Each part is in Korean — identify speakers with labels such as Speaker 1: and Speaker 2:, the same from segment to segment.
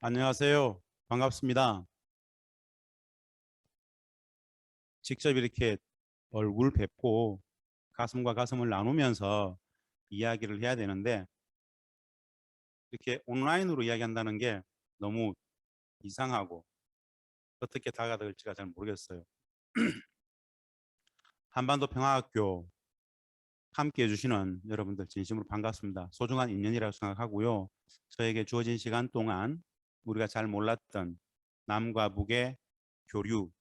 Speaker 1: 안녕하세요. 반갑습니다. 직접 이렇게 얼굴 뵙고 가슴과 가슴을 나누면서 이야기를 해야 되는데 이렇게 온라인으로 이야기한다는 게 너무 이상하고 어떻게 다가갈지가 잘 모르겠어요. 한반도 평화학교 함께 해주시는 여러분들 진심으로 반갑습니다. 소중한 인연이라고 생각하고요. 저에게 주어진 시간 동안 우리가 잘 몰랐던 남과 북의 교류,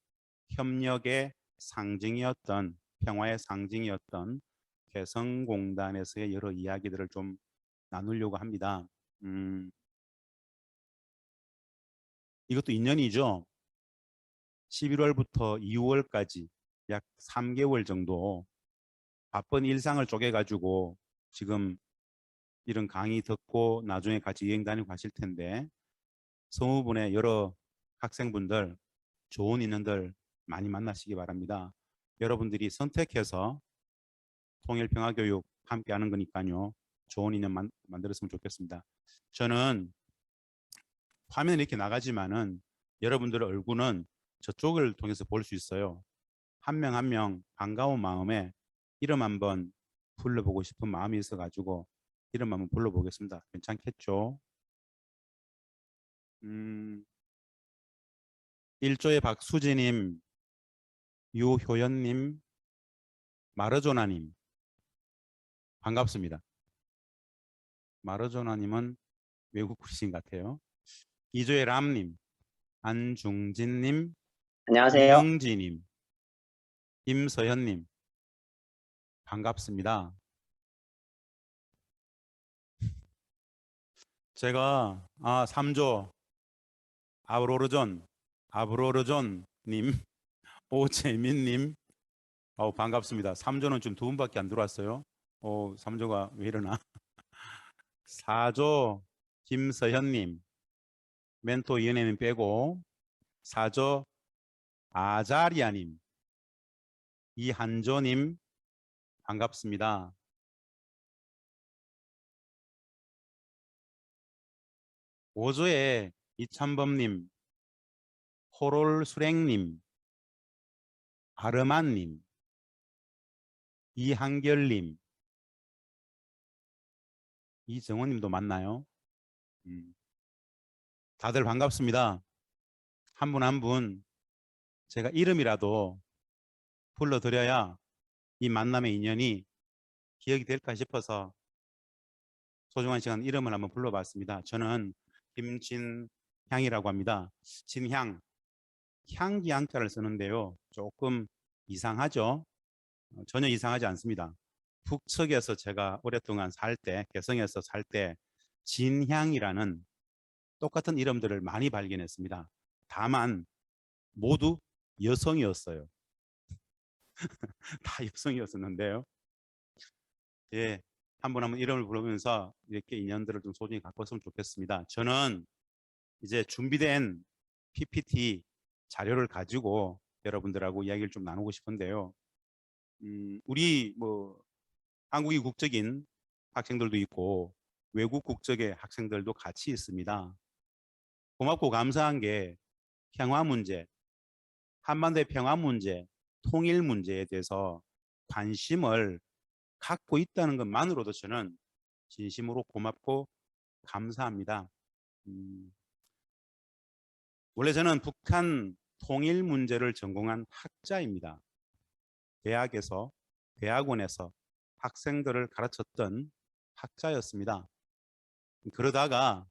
Speaker 1: 협력의 상징이었던 평화의 상징이었던 개성공단에서의 여러 이야기들을 좀 나누려고 합니다. 이것도 인연이죠. 11월부터 2월까지 약 3개월 정도 바쁜 일상을 쪼개가지고 지금 이런 강의 듣고 나중에 같이 여행 다니고 가실 텐데 성우분의 여러 학생분들 좋은 인연들 많이 만나시기 바랍니다. 여러분들이 선택해서 통일평화교육 함께 하는 거니까요. 좋은 인연 만들었으면 좋겠습니다. 저는 화면에 이렇게 나가지만은 여러분들의 얼굴은 저쪽을 통해서 볼 수 있어요. 한 명 한 명 반가운 마음에 이름 한번 불러보고 싶은 마음이 있어가지고 이름 한번 불러보겠습니다. 괜찮겠죠? 1조의 박수진님, 유효연님, 마르조나님 반갑습니다. 마르조나님은 외국 출신 같아요. 2조의 람님, 안중진님,
Speaker 2: 안녕하세요.
Speaker 1: 이영지님, 임서현님 반갑습니다. 제가 3조 아브로르존님, 오재민님 반갑습니다. 3조는 좀 두 분밖에 안 들어왔어요. 3조가 왜 이러나. 4조 김서현님, 멘토 이은혜님 빼고 4조 아자리아님, 이한조님 반갑습니다. 5조에 이찬범님, 호롤수랭님, 아르만님, 이한결님, 이정원님도 맞나요? 다들 반갑습니다. 한 분 한 분 제가 이름이라도 불러드려야 이 만남의 인연이 기억이 될까 싶어서 소중한 시간 이름을 한번 불러봤습니다. 저는 김진향이라고 합니다. 진향, 향기 한자를 쓰는데요. 조금 이상하죠? 전혀 이상하지 않습니다. 북측에서 제가 오랫동안 살 때, 개성에서 살 때 진향이라는 똑같은 이름들을 많이 발견했습니다. 다만 모두 여성이었어요. 다 여성이었었는데요. 예, 한번 이름을 부르면서 이렇게 인연들을 좀 소중히 갖고 있으면 좋겠습니다. 저는 이제 준비된 PPT 자료를 가지고 여러분들하고 이야기를 좀 나누고 싶은데요. 우리 뭐 한국이 국적인 학생들도 있고 외국 국적의 학생들도 같이 있습니다. 고맙고 감사한 게 평화 문제, 한반도의 평화 문제, 통일 문제에 대해서 관심을 갖고 있다는 것만으로도 저는 진심으로 고맙고 감사합니다. 원래 저는 북한 통일 문제를 전공한 학자입니다. 대학원에서 학생들을 가르쳤던 학자였습니다. 그러다가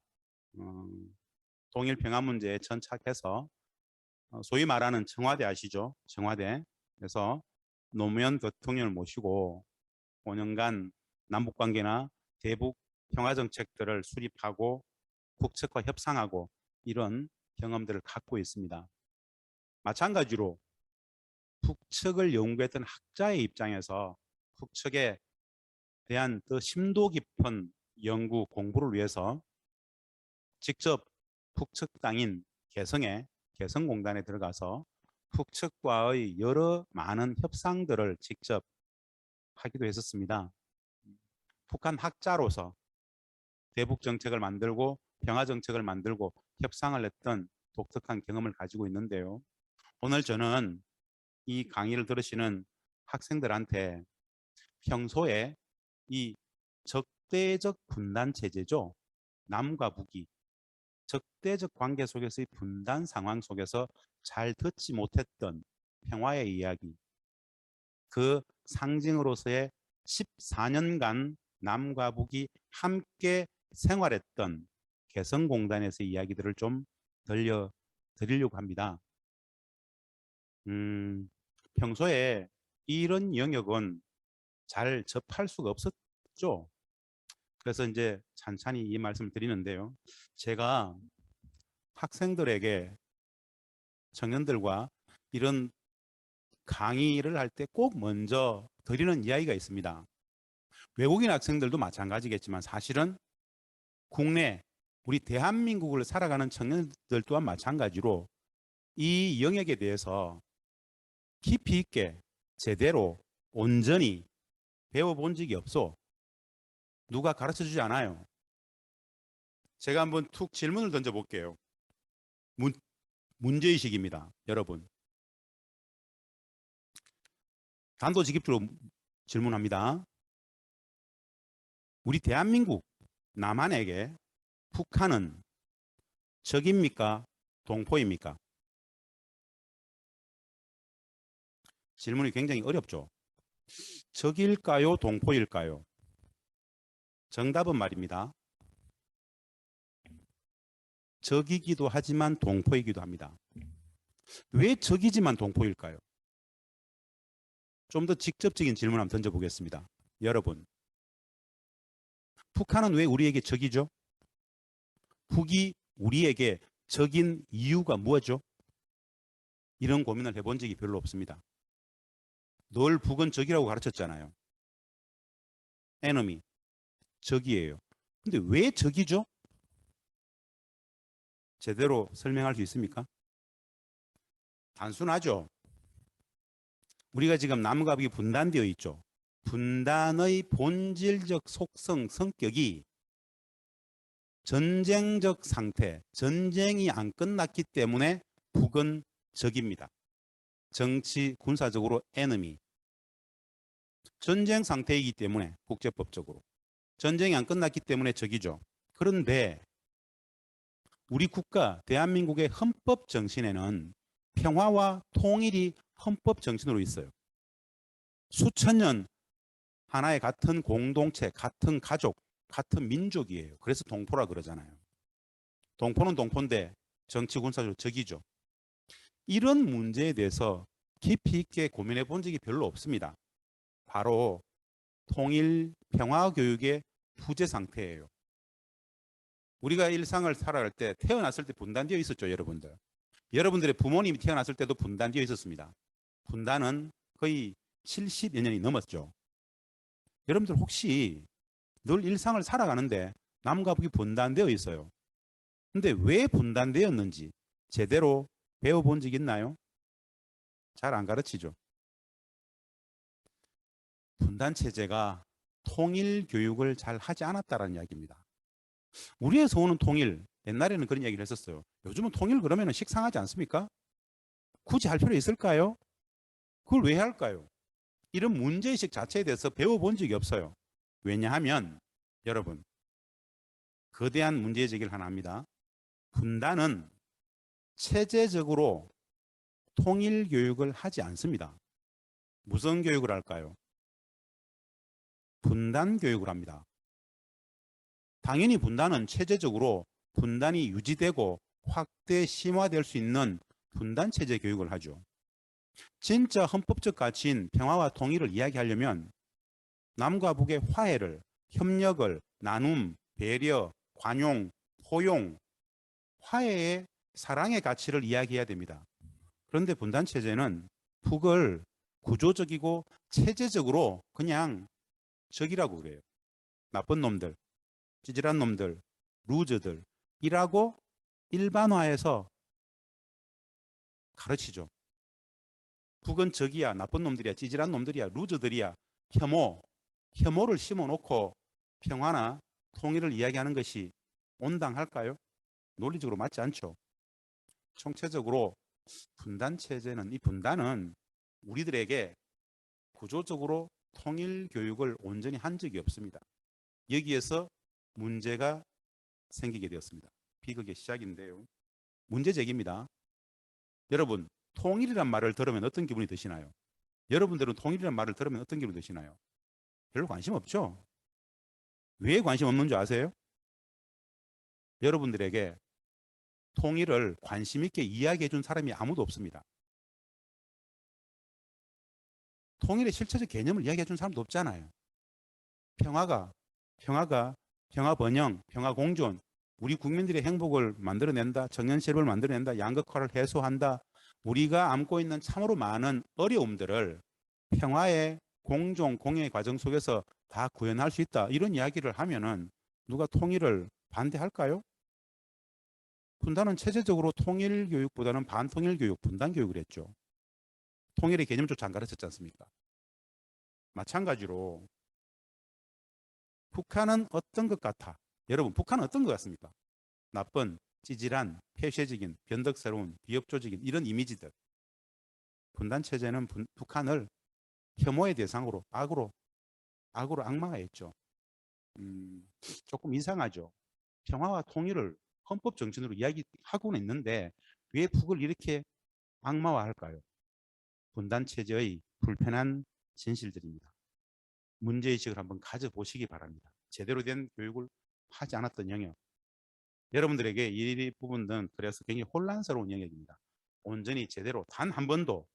Speaker 1: 통일 평화 문제에 전착해서 소위 말하는 청와대 아시죠? 청와대에서 노무현 대통령을 모시고 5년간 남북관계나 대북 평화정책들을 수립하고 국책과 협상하고 이런 경험들을 갖고 있습니다. 마찬가지로 북측을 연구했던 학자의 입장에서 북측에 대한 더 심도 깊은 연구 공부를 위해서 직접 북측 땅인 개성공단에 들어가서 북측과의 여러 많은 협상들을 직접 하기도 했었습니다. 북한 학자로서 대북 정책을 만들고 평화 정책을 만들고 협상을 했던 독특한 경험을 가지고 있는데요. 오늘 저는 이 강의를 들으시는 학생들한테 평소에 이 적대적 분단 체제죠. 남과 북이 적대적 관계 속에서의 분단 상황 속에서 잘 듣지 못했던 평화의 이야기, 그 상징으로서의 14년간 남과 북이 함께 생활했던 개성공단에서의 이야기들을 좀 들려드리려고 합니다. 평소에 이런 영역은 잘 접할 수가 없었죠. 그래서 이제 찬찬히 이 말씀을 드리는데요. 제가 학생들에게 청년들과 이런 강의를 할 때 꼭 먼저 드리는 이야기가 있습니다. 외국인 학생들도 마찬가지겠지만 사실은 국내 우리 대한민국을 살아가는 청년들 또한 마찬가지로 이 영역에 대해서 깊이 있게 제대로 온전히 배워본 적이 없어. 누가 가르쳐 주지 않아요. 제가 한번 툭 질문을 던져볼게요. 문제의식입니다. 여러분. 단도직입적으로 질문합니다. 우리 대한민국 남한에게 북한은 적입니까? 동포입니까? 질문이 굉장히 어렵죠. 적일까요? 동포일까요? 정답은 말입니다. 적이기도 하지만 동포이기도 합니다. 왜 적이지만 동포일까요? 좀 더 직접적인 질문 한번 던져보겠습니다. 여러분, 북한은 왜 우리에게 적이죠? 북이 우리에게 적인 이유가 무엇이죠? 이런 고민을 해본 적이 별로 없습니다. 늘 북은 적이라고 가르쳤잖아요. enemy, 적이에요. 근데 왜 적이죠? 제대로 설명할 수 있습니까? 단순하죠. 우리가 지금 남과 북이 분단되어 있죠. 분단의 본질적 속성, 성격이 전쟁적 상태, 전쟁이 안 끝났기 때문에 북은 적입니다. 정치, 군사적으로 enemy. 전쟁 상태이기 때문에 국제법적으로. 전쟁이 안 끝났기 때문에 적이죠. 그런데 우리 국가, 대한민국의 헌법 정신에는 평화와 통일이 헌법 정신으로 있어요. 수천 년 하나의 같은 공동체, 같은 가족, 같은 민족이에요. 그래서 동포라 그러잖아요. 동포는 동포인데 정치 군사적으로 적이죠. 이런 문제에 대해서 깊이 있게 고민해 본 적이 별로 없습니다. 바로 통일 평화 교육의 부재 상태예요. 우리가 일상을 살아갈 때 태어났을 때 분단되어 있었죠, 여러분들. 여러분들의 부모님이 태어났을 때도 분단되어 있었습니다. 분단은 거의 70여 년이 넘었죠. 여러분들 혹시 늘 일상을 살아가는데 남과 북이 분단되어 있어요. 근데 왜 분단되었는지 제대로 배워본 적 있나요? 잘 안 가르치죠. 분단 체제가 통일 교육을 잘 하지 않았다는 이야기입니다. 우리에서 오는 통일, 옛날에는 그런 이야기를 했었어요. 요즘은 통일 그러면 식상하지 않습니까? 굳이 할 필요 있을까요? 그걸 왜 할까요? 이런 문제의식 자체에 대해서 배워본 적이 없어요. 왜냐하면 여러분, 거대한 문제제기를 하나 합니다. 분단은 체제적으로 통일 교육을 하지 않습니다. 무슨 교육을 할까요? 분단 교육을 합니다. 당연히 분단은 체제적으로 분단이 유지되고 확대 심화될 수 있는 분단 체제 교육을 하죠. 진짜 헌법적 가치인 평화와 통일을 이야기하려면 남과 북의 화해를, 협력을, 나눔, 배려, 관용, 포용, 화해의 사랑의 가치를 이야기해야 됩니다. 그런데 분단 체제는 북을 구조적이고 체제적으로 그냥 적이라고 그래요. 나쁜 놈들, 찌질한 놈들, 루저들이라고 일반화해서 가르치죠. 북은 적이야, 나쁜 놈들이야, 찌질한 놈들이야, 루저들이야, 혐오를 심어놓고 평화나 통일을 이야기하는 것이 온당할까요? 논리적으로 맞지 않죠. 총체적으로 분단 체제는, 이 분단은 우리들에게 구조적으로 통일 교육을 온전히 한 적이 없습니다. 여기에서 문제가 생기게 되었습니다. 비극의 시작인데요. 문제 제기입니다. 여러분, 통일이란 말을 들으면 어떤 기분이 드시나요? 여러분들은 통일이란 말을 들으면 어떤 기분이 드시나요? 별로 관심 없죠? 왜 관심 없는 줄 아세요? 여러분들에게 통일을 관심 있게 이야기해 준 사람이 아무도 없습니다. 통일의 실체적 개념을 이야기해 준 사람도 없잖아요. 평화 번영, 평화 공존, 우리 국민들의 행복을 만들어낸다, 청년 실업을 만들어낸다, 양극화를 해소한다, 우리가 안고 있는 참으로 많은 어려움들을 평화의 공존, 공의 과정 속에서 다 구현할 수 있다, 이런 이야기를 하면은 누가 통일을 반대할까요? 분단은 체제적으로 통일 교육보다는 반통일 교육, 분단 교육을 했죠. 통일의 개념조차 안 가르쳤지 않습니까? 마찬가지로 북한은 어떤 것 같아? 여러분, 북한은 어떤 것 같습니까? 나쁜, 찌질한, 폐쇄적인, 변덕스러운, 비협조적인 이런 이미지들. 분단 체제는 북한을 혐오의 대상으로, 악으로 악마화했죠. 조금 이상하죠. 평화와 통일을 헌법 정신으로 이야기하고는 있는데 왜 북을 이렇게 악마화할까요? 분단 체제의 불편한 진실들입니다. 문제의식을 한번 가져보시기 바랍니다. 제대로 된 교육을 하지 않았던 영역. 여러분들에게 이 부분은 그래서 굉장히 혼란스러운 영역입니다. 온전히 제대로 단 한 번도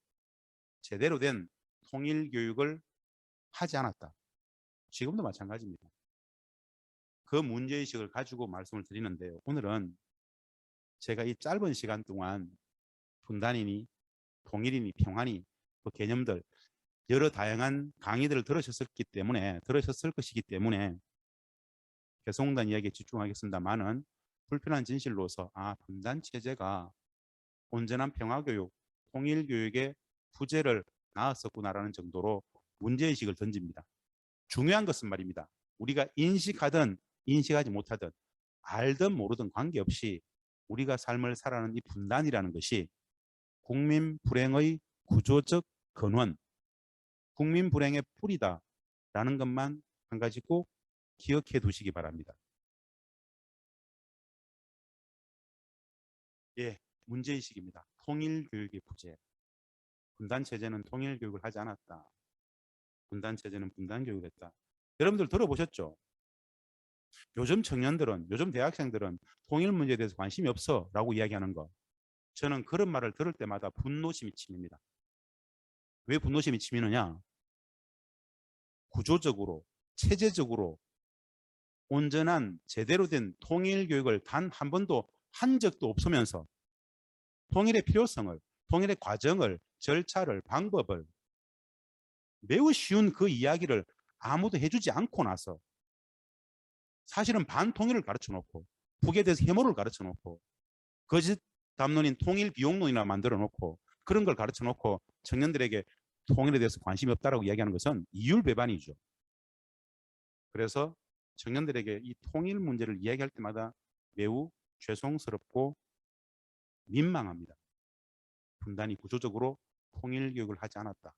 Speaker 1: 제대로 된 통일 교육을 하지 않았다. 지금도 마찬가지입니다. 그 문제의식을 가지고 말씀을 드리는데요. 오늘은 제가 이 짧은 시간 동안 분단이니 통일이니 평화니 그 개념들 여러 다양한 강의들을 들으셨을 것이기 때문에 개성공단 이야기에 집중하겠습니다만은 불편한 진실로서 분단 체제가 온전한 평화교육, 통일교육의 부재를 낳았었구나라는 정도로 문제의식을 던집니다. 중요한 것은 말입니다. 우리가 인식하든 인식하지 못하든 알든 모르든 관계없이 우리가 삶을 살아가는 이 분단이라는 것이 국민 불행의 구조적 근원, 국민 불행의 뿌리다라는 것만 한 가지 꼭 기억해 두시기 바랍니다. 예, 문제의식입니다. 통일교육의 부재. 분단체제는 통일교육을 하지 않았다. 분단체제는 분단교육을 했다. 여러분들 들어보셨죠? 요즘 청년들은, 요즘 대학생들은 통일 문제에 대해서 관심이 없어 라고 이야기하는 거. 저는 그런 말을 들을 때마다 분노심이 치밉니다. 왜 분노심이 치미느냐? 구조적으로, 체제적으로 온전한 제대로 된 통일 교육을 단 한 번도 한 적도 없으면서 통일의 필요성을, 통일의 과정을, 절차를, 방법을 매우 쉬운 그 이야기를 아무도 해주지 않고 나서 사실은 반통일을 가르쳐 놓고 북에 대해서 혐오를 가르쳐 놓고 거짓 담론인 통일 비용론이나 만들어 놓고 그런 걸 가르쳐 놓고 청년들에게 통일에 대해서 관심이 없다라고 이야기하는 것은 이율배반이죠. 그래서 청년들에게 이 통일 문제를 이야기할 때마다 매우 죄송스럽고 민망합니다. 분단이 구조적으로 통일 교육을 하지 않았다.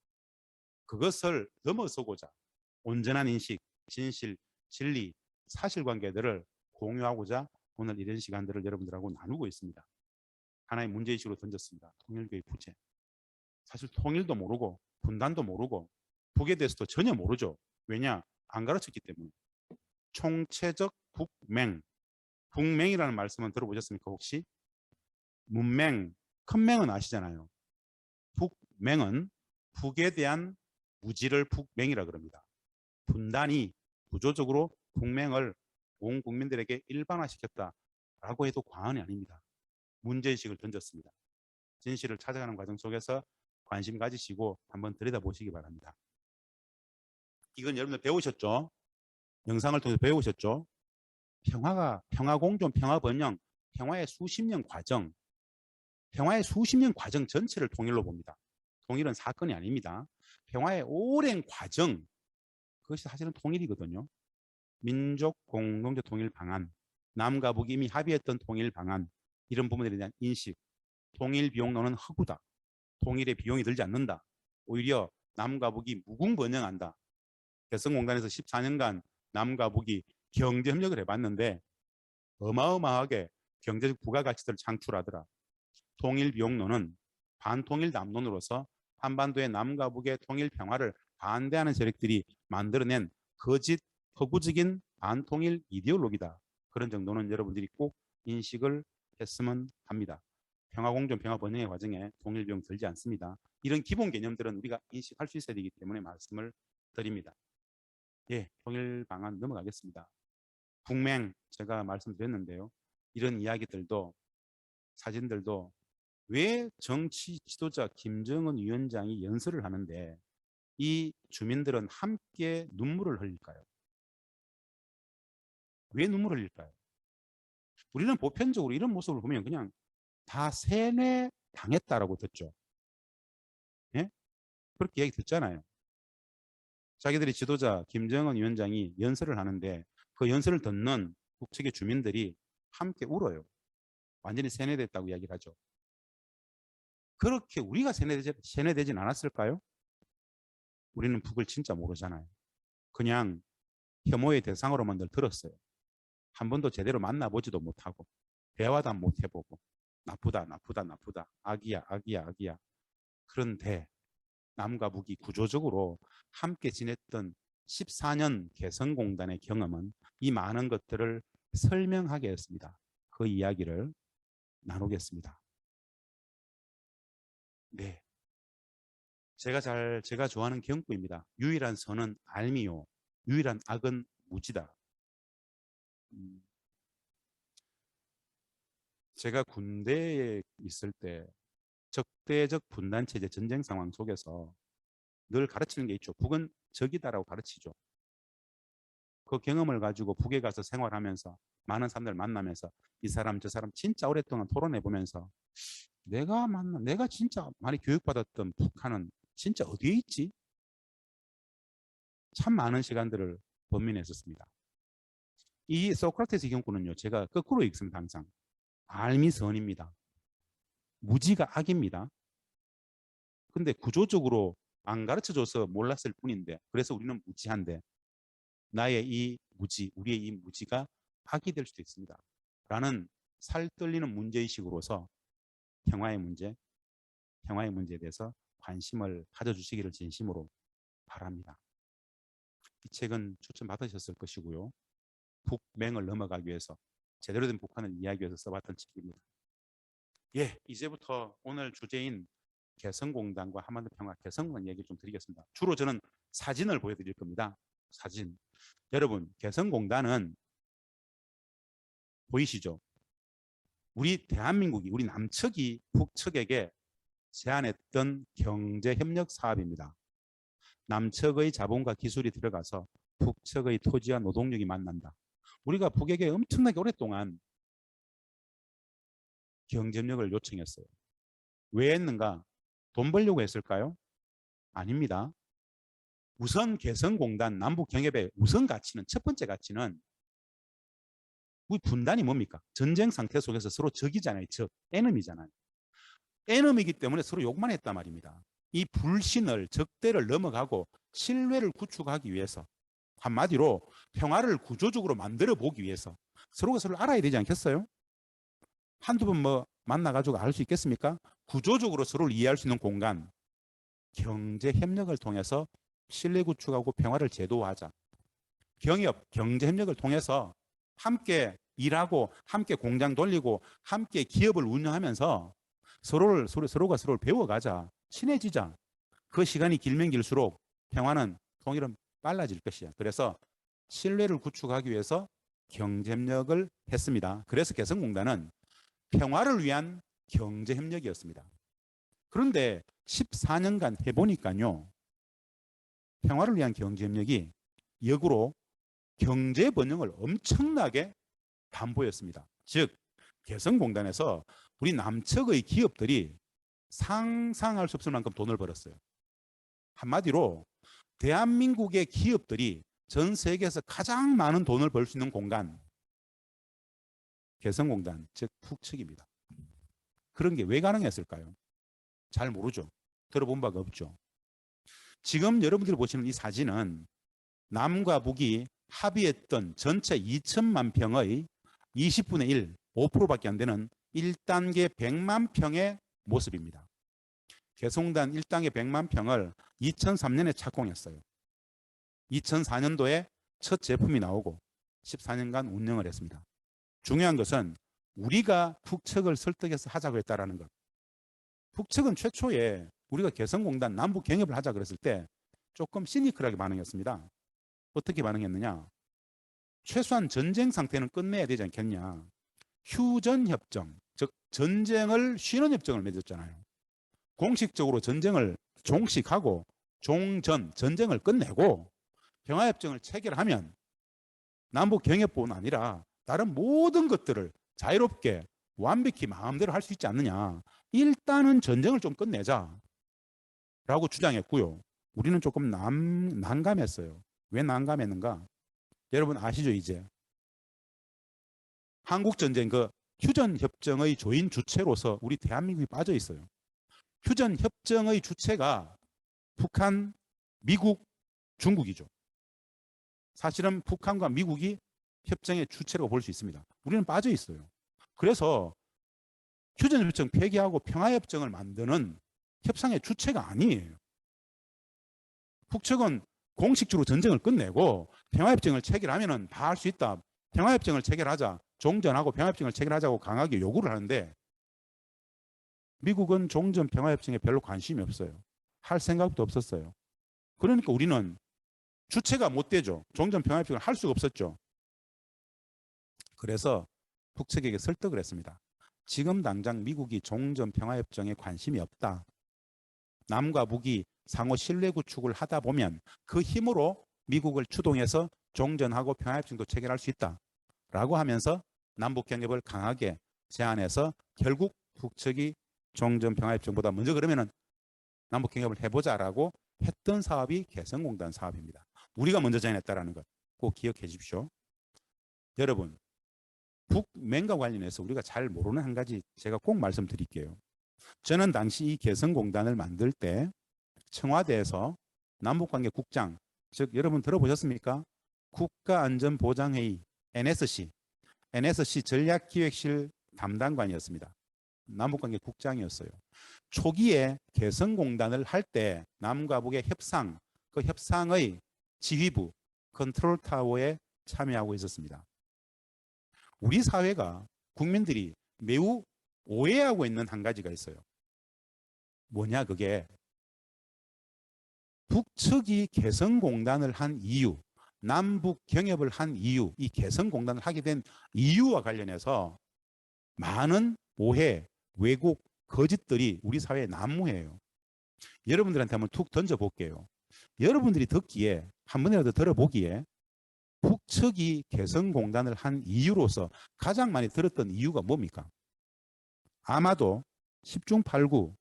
Speaker 1: 그것을 넘어서고자 온전한 인식, 진실, 진리, 사실관계들을 공유하고자 오늘 이런 시간들을 여러분들하고 나누고 있습니다. 하나의 문제의식으로 던졌습니다. 통일교육 부재. 사실 통일도 모르고 분단도 모르고 북에 대해서도 전혀 모르죠. 왜냐? 안 가르쳤기 때문에. 총체적 북맹. 북맹이라는 말씀은 들어보셨습니까 혹시? 문맹, 큰 맹은 아시잖아요. 북맹은 북에 대한 무지를 북맹이라 그럽니다. 분단이 구조적으로 북맹을 온 국민들에게 일반화시켰다라고 해도 과언이 아닙니다. 문제의식을 던졌습니다. 진실을 찾아가는 과정 속에서 관심 가지시고 한번 들여다보시기 바랍니다. 이건 여러분들 배우셨죠? 영상을 통해서 배우셨죠? 평화 공존, 평화 번영, 평화의 수십 년 과정, 평화의 수십 년 과정 전체를 통일로 봅니다. 통일은 사건이 아닙니다. 평화의 오랜 과정, 그것이 사실은 통일이거든요. 민족 공동체 통일 방안, 남과 북이 이미 합의했던 통일 방안, 이런 부분들에 대한 인식, 통일 비용론은 허구다. 통일에 비용이 들지 않는다. 오히려 남과 북이 무궁번영한다. 개성공단에서 14년간 남과 북이 경제협력을 해봤는데 어마어마하게 경제적 부가가치들을 창출하더라. 통일비용론은 반통일 담론으로서 한반도의 남과 북의 통일 평화를 반대하는 세력들이 만들어낸 거짓 허구적인 반통일 이데올로기다. 그런 정도는 여러분들이 꼭 인식을 했으면 합니다. 평화공존, 평화번영의 과정에 통일비용 들지 않습니다. 이런 기본 개념들은 우리가 인식할 수 있어야 되기 때문에 말씀을 드립니다. 예, 통일 방안 넘어가겠습니다. 북맹 제가 말씀드렸는데요. 이런 이야기들도 사진들도 왜 정치 지도자 김정은 위원장이 연설을 하는데 이 주민들은 함께 눈물을 흘릴까요? 왜 눈물을 흘릴까요? 우리는 보편적으로 이런 모습을 보면 그냥 다 세뇌 당했다라고 듣죠. 예? 그렇게 얘기 듣잖아요. 자기들이 지도자 김정은 위원장이 연설을 하는데 그 연설을 듣는 북측의 주민들이 함께 울어요. 완전히 세뇌됐다고 이야기를 하죠. 그렇게 우리가 세뇌되진 않았을까요? 우리는 북을 진짜 모르잖아요. 그냥 혐오의 대상으로만 늘 들었어요. 한 번도 제대로 만나보지도 못하고 대화도 못 해보고 나쁘다 나쁘다 나쁘다 악이야 악이야 악이야. 그런데 남과 북이 구조적으로 함께 지냈던 14년 개성공단의 경험은 이 많은 것들을 설명하게 했습니다. 그 이야기를 나누겠습니다. 네, 제가 좋아하는 경구입니다. 유일한 선은 알미요, 유일한 악은 무지다. 제가 군대에 있을 때 적대적 분단 체제 전쟁 상황 속에서 늘 가르치는 게 있죠. 북은 적이다라고 가르치죠. 그 경험을 가지고 북에 가서 생활하면서 많은 사람들 만나면서 이 사람 저 사람 진짜 오랫동안 토론해 보면서 내가 진짜 많이 교육받았던 북한은 진짜 어디에 있지? 참 많은 시간들을 번민했었습니다. 이 소크라테스 경구는요, 제가 거꾸로 읽습니다. 항상 알미 선입니다. 무지가 악입니다. 근데 구조적으로 안 가르쳐줘서 몰랐을 뿐인데, 그래서 우리는 무지한데 나의 이 무지, 우리의 이 무지가 악이 될 수도 있습니다. 라는 살떨리는 문제의식으로서 평화의 문제에 대해서 관심을 가져주시기를 진심으로 바랍니다. 이 책은 추천받으셨을 것이고요. 북맹을 넘어가기 위해서 제대로 된 북한을 이야기하기 위해서 써봤던 책입니다. 예, 이제부터 오늘 주제인 개성공단과 한반도 평화 개성공단 얘기 좀 드리겠습니다. 주로 저는 사진을 보여드릴 겁니다. 사진. 여러분, 개성공단은 보이시죠? 우리 대한민국이, 우리 남측이 북측에게 제안했던 경제협력 사업입니다. 남측의 자본과 기술이 들어가서 북측의 토지와 노동력이 만난다. 우리가 북에게 엄청나게 오랫동안 경제협력을 요청했어요. 왜 했는가? 돈 벌려고 했을까요? 아닙니다. 우선 개성공단 남북경협의 우선 가치는, 첫 번째 가치는 우리 분단이 뭡니까? 전쟁 상태 속에서 서로 적이잖아요. 적, 에너미잖아요. 에너미이기 때문에 서로 욕만 했단 말입니다. 이 불신을, 적대를 넘어가고 신뢰를 구축하기 위해서, 한마디로 평화를 구조적으로 만들어 보기 위해서 서로가 서로 알아야 되지 않겠어요? 한두 번 뭐 만나가지고 알 수 있겠습니까? 구조적으로 서로를 이해할 수 있는 공간, 경제 협력을 통해서 신뢰 구축하고 평화를 제도화하자. 경협, 경제 협력을 통해서 함께 일하고 함께 공장 돌리고 함께 기업을 운영하면서 서로가 서로를 배워가자. 친해지자. 그 시간이 길면 길수록 평화는, 통일은 빨라질 것이야. 그래서 신뢰를 구축하기 위해서 경제협력을 했습니다. 그래서 개성공단은 평화를 위한 경제협력이었습니다. 그런데 14년간 해보니까요, 평화를 위한 경제협력이 역으로 경제 번영을 엄청나게 담보였습니다. 즉, 개성공단에서 우리 남측의 기업들이 상상할 수 없을 만큼 돈을 벌었어요. 한마디로 대한민국의 기업들이 전 세계에서 가장 많은 돈을 벌 수 있는 공간, 개성공단, 즉 북측입니다. 그런 게 왜 가능했을까요? 잘 모르죠. 들어본 바가 없죠. 지금 여러분들이 보시는 이 사진은 남과 북이 합의했던 전체 2천만 평의 20분의 1, 5%밖에 안 되는 1단계 100만 평의 모습입니다. 개성공단 1단계 100만 평을 2003년에 착공했어요. 2004년도에 첫 제품이 나오고 14년간 운영을 했습니다. 중요한 것은 우리가 북측을 설득해서 하자고 했다라는 것. 북측은 최초에 우리가 개성공단 남북 경협을 하자 그랬을 때 조금 시니컬하게 반응했습니다. 어떻게 반응했느냐? 최소한 전쟁 상태는 끝내야 되지 않겠냐? 휴전협정, 즉 전쟁을 쉬는 협정을 맺었잖아요. 공식적으로 전쟁을 종식하고 전쟁을 끝내고 평화협정을 체결하면 남북 경협뿐 아니라 다른 모든 것들을 자유롭게 완벽히 마음대로 할 수 있지 않느냐. 일단은 전쟁을 좀 끝내자 라고 주장했고요. 우리는 조금 난감했어요. 왜 난감했는가? 여러분 아시죠? 이제 한국전쟁 그 휴전협정의 조인 주체로서 우리 대한민국이 빠져 있어요. 휴전협정의 주체가 북한, 미국, 중국이죠. 사실은 북한과 미국이 협정의 주체라고 볼 수 있습니다. 우리는 빠져 있어요. 그래서 휴전협정 폐기하고 평화협정을 만드는 협상의 주체가 아니에요. 북측은 공식적으로 전쟁을 끝내고 평화협정을 체결하면 다 할 수 있다. 평화협정을 체결하자. 종전하고 평화협정을 체결하자고 강하게 요구를 하는데 미국은 종전 평화협정에 별로 관심이 없어요. 할 생각도 없었어요. 그러니까 우리는 주체가 못 되죠. 종전 평화협정을 할 수가 없었죠. 그래서 북측에게 설득을 했습니다. 지금 당장 미국이 종전 평화협정에 관심이 없다. 남과 북이 상호 신뢰 구축을 하다 보면 그 힘으로 미국을 추동해서 종전하고 평화협정도 체결할 수 있다라고 하면서 남북 경협을 강하게 제안해서 결국 북측이 종전 평화협정보다 먼저 그러면은 남북 경협을 해보자라고 했던 사업이 개성공단 사업입니다. 우리가 먼저 제안했다라는 것 꼭 기억해 주십시오. 여러분, 북맹과 관련해서 우리가 잘 모르는 한 가지 제가 꼭 말씀드릴게요. 저는 당시 이 개성공단을 만들 때 청와대에서 남북관계국장, 즉 여러분 들어보셨습니까? 국가안전보장회의 NSC 전략기획실 담당관이었습니다. 남북관계국장이었어요. 초기에 개성공단을 할 때 남과 북의 협상, 그 협상의 지휘부 컨트롤타워에 참여하고 있었습니다. 우리 사회가 국민들이 매우 오해하고 있는 한 가지가 있어요. 뭐냐 그게 북측이 개성공단을 한 이유, 남북 경협을 한 이유, 이 개성공단을 하게 된 이유와 관련해서 많은 오해, 왜곡, 거짓들이 우리 사회에 난무해요. 여러분들한테 한번 툭 던져볼게요. 여러분들이 듣기에 한 번이라도 들어보기에 북측이 개성공단을 한 이유로서 가장 많이 들었던 이유가 뭡니까? 아마도 10중 8구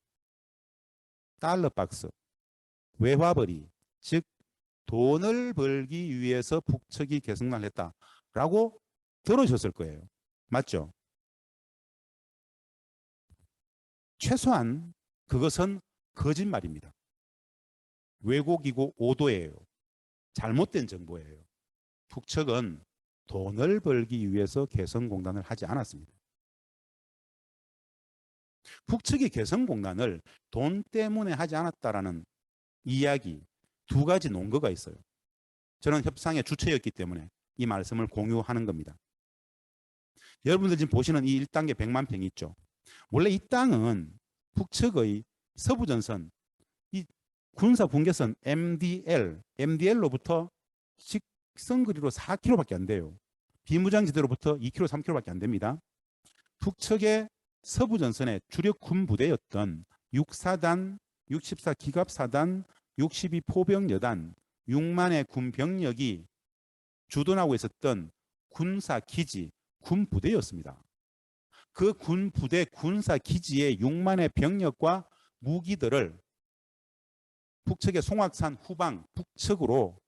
Speaker 1: 달러박스, 외화벌이, 즉 돈을 벌기 위해서 북측이 개성공단을 했다라고 들으셨을 거예요. 맞죠? 최소한 그것은 거짓말입니다. 왜곡이고 오도예요. 잘못된 정보예요. 북측은 돈을 벌기 위해서 개성공단을 하지 않았습니다. 북측이 개성공단을 돈 때문에 하지 않았다라는 이야기 두 가지 논거가 있어요. 저는 협상의 주체였기 때문에 이 말씀을 공유하는 겁니다. 여러분들 지금 보시는 이 1단계 100만 평이 있죠. 원래 이 땅은 북측의 서부전선, 이 군사분계선 MDL로부터 직선거리로 4km밖에 안 돼요. 비무장지대로부터 2km, 3km밖에 안 됩니다. 북측의 서부전선의 주력 군부대였던 6사단, 64기갑사단, 62포병여단, 6만의 군병력이 주둔하고 있었던 군사기지, 군부대였습니다. 그 군부대, 군사기지의 6만의 병력과 무기들을 북측의 송악산 후방 북측으로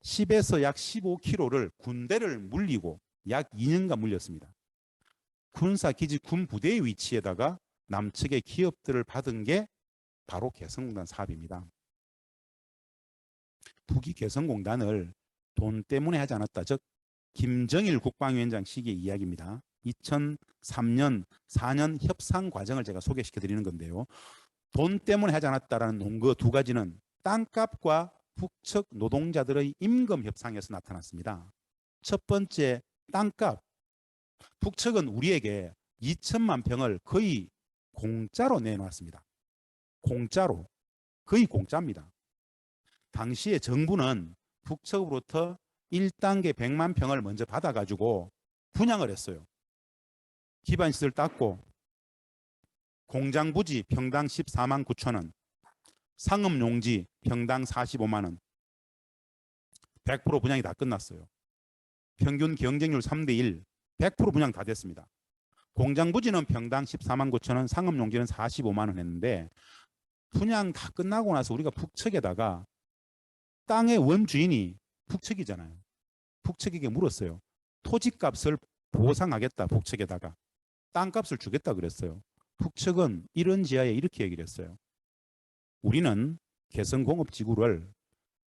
Speaker 1: 10에서 약 15km를 군대를 물리고 약 2년간 물렸습니다. 군사기지 군부대의 위치에다가 남측의 기업들을 받은 게 바로 개성공단 사업입니다. 북이 개성공단을 돈 때문에 하지 않았다. 즉 김정일 국방위원장 시기의 이야기입니다. 2003년, 4년 협상 과정을 제가 소개시켜 드리는 건데요. 돈 때문에 하지 않았다라는 논거 두 가지는 땅값과 북측 노동자들의 임금 협상에서 나타났습니다. 첫 번째, 땅값. 북측은 우리에게 2천만 평을 거의 공짜로 내놓았습니다. 공짜로. 거의 공짜입니다. 당시에 정부는 북측으로부터 1단계 100만 평을 먼저 받아가지고 분양을 했어요. 기반시설 닦고 공장 부지 평당 14만 9천 원, 상업 용지 평당 45만 원, 100% 분양이 다 끝났어요. 평균 경쟁률 3대1, 100% 분양 다 됐습니다. 공장 부지는 평당 14만 9천 원, 상업 용지는 45만 원 했는데 분양 다 끝나고 나서 우리가 북측에다가 땅의 원주인이 북측이잖아요. 북측에게 물었어요. 토지값을 보상하겠다. 북측에다가 땅값을 주겠다 그랬어요. 북측은 이런 지하에 이렇게 얘기를 했어요. 우리는 개성공업지구를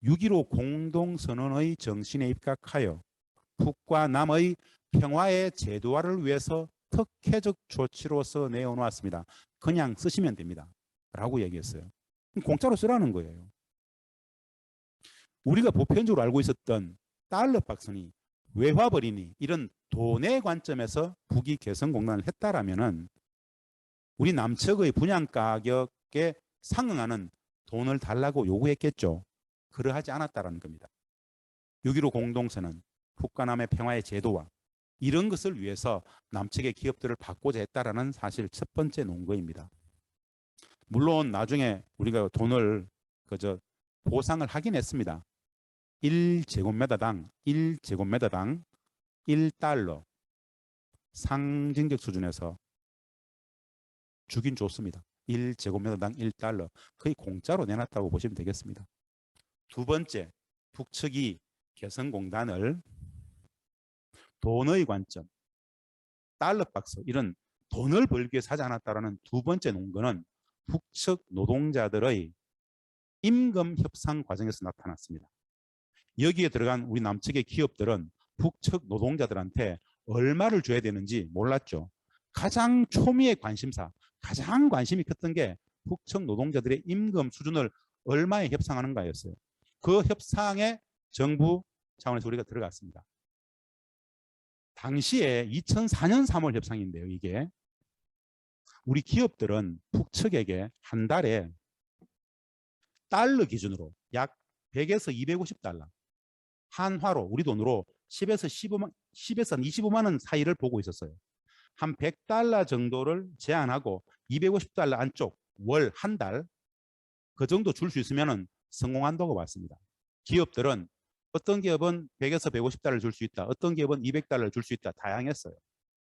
Speaker 1: 6.15 공동선언의 정신에 입각하여 북과 남의 평화의 제도화를 위해서 특혜적 조치로서 내어놓았습니다. 그냥 쓰시면 됩니다. 라고 얘기했어요. 공짜로 쓰라는 거예요. 우리가 보편적으로 알고 있었던 달러 박스니 외화벌이니 이런 돈의 관점에서 북이 개성공단을 했다라면은 우리 남측의 분양 가격에 상응하는 돈을 달라고 요구했겠죠. 그러하지 않았다라는 겁니다. 6.15 공동선언, 북과 남의 평화의 제도화 이런 것을 위해서 남측의 기업들을 받고자 했다라는 사실 첫 번째 논거입니다. 물론 나중에 우리가 돈을 보상을 하긴 했습니다. 1제곱미터당 1달러 상징적 수준에서 주긴 줬습니다. 1제곱미터당 1달러 거의 공짜로 내놨다고 보시면 되겠습니다. 두 번째, 북측이 개성공단을 돈의 관점, 달러박스 이런 돈을 벌기 위해서 하지 않았다라는 두 번째 논거는 북측 노동자들의 임금 협상 과정에서 나타났습니다. 여기에 들어간 우리 남측의 기업들은 북측 노동자들한테 얼마를 줘야 되는지 몰랐죠. 가장 초미의 관심사, 가장 관심이 컸던 게 북측 노동자들의 임금 수준을 얼마에 협상하는가였어요. 그 협상에 정부 차원에서 우리가 들어갔습니다. 당시에 2004년 3월 협상인데요. 이게 우리 기업들은 북측에게 한 달에 달러 기준으로 약 100에서 250달러 한화로 우리 돈으로 10에서 25만 원 사이를 보고 있었어요. 한 100달러 정도를 제한하고 250달러 안쪽 월 한 달 그 정도 줄 수 있으면 성공한다고 봤습니다. 기업들은 어떤 기업은 100에서 150달러를 줄 수 있다. 어떤 기업은 200달러를 줄 수 있다. 다양했어요.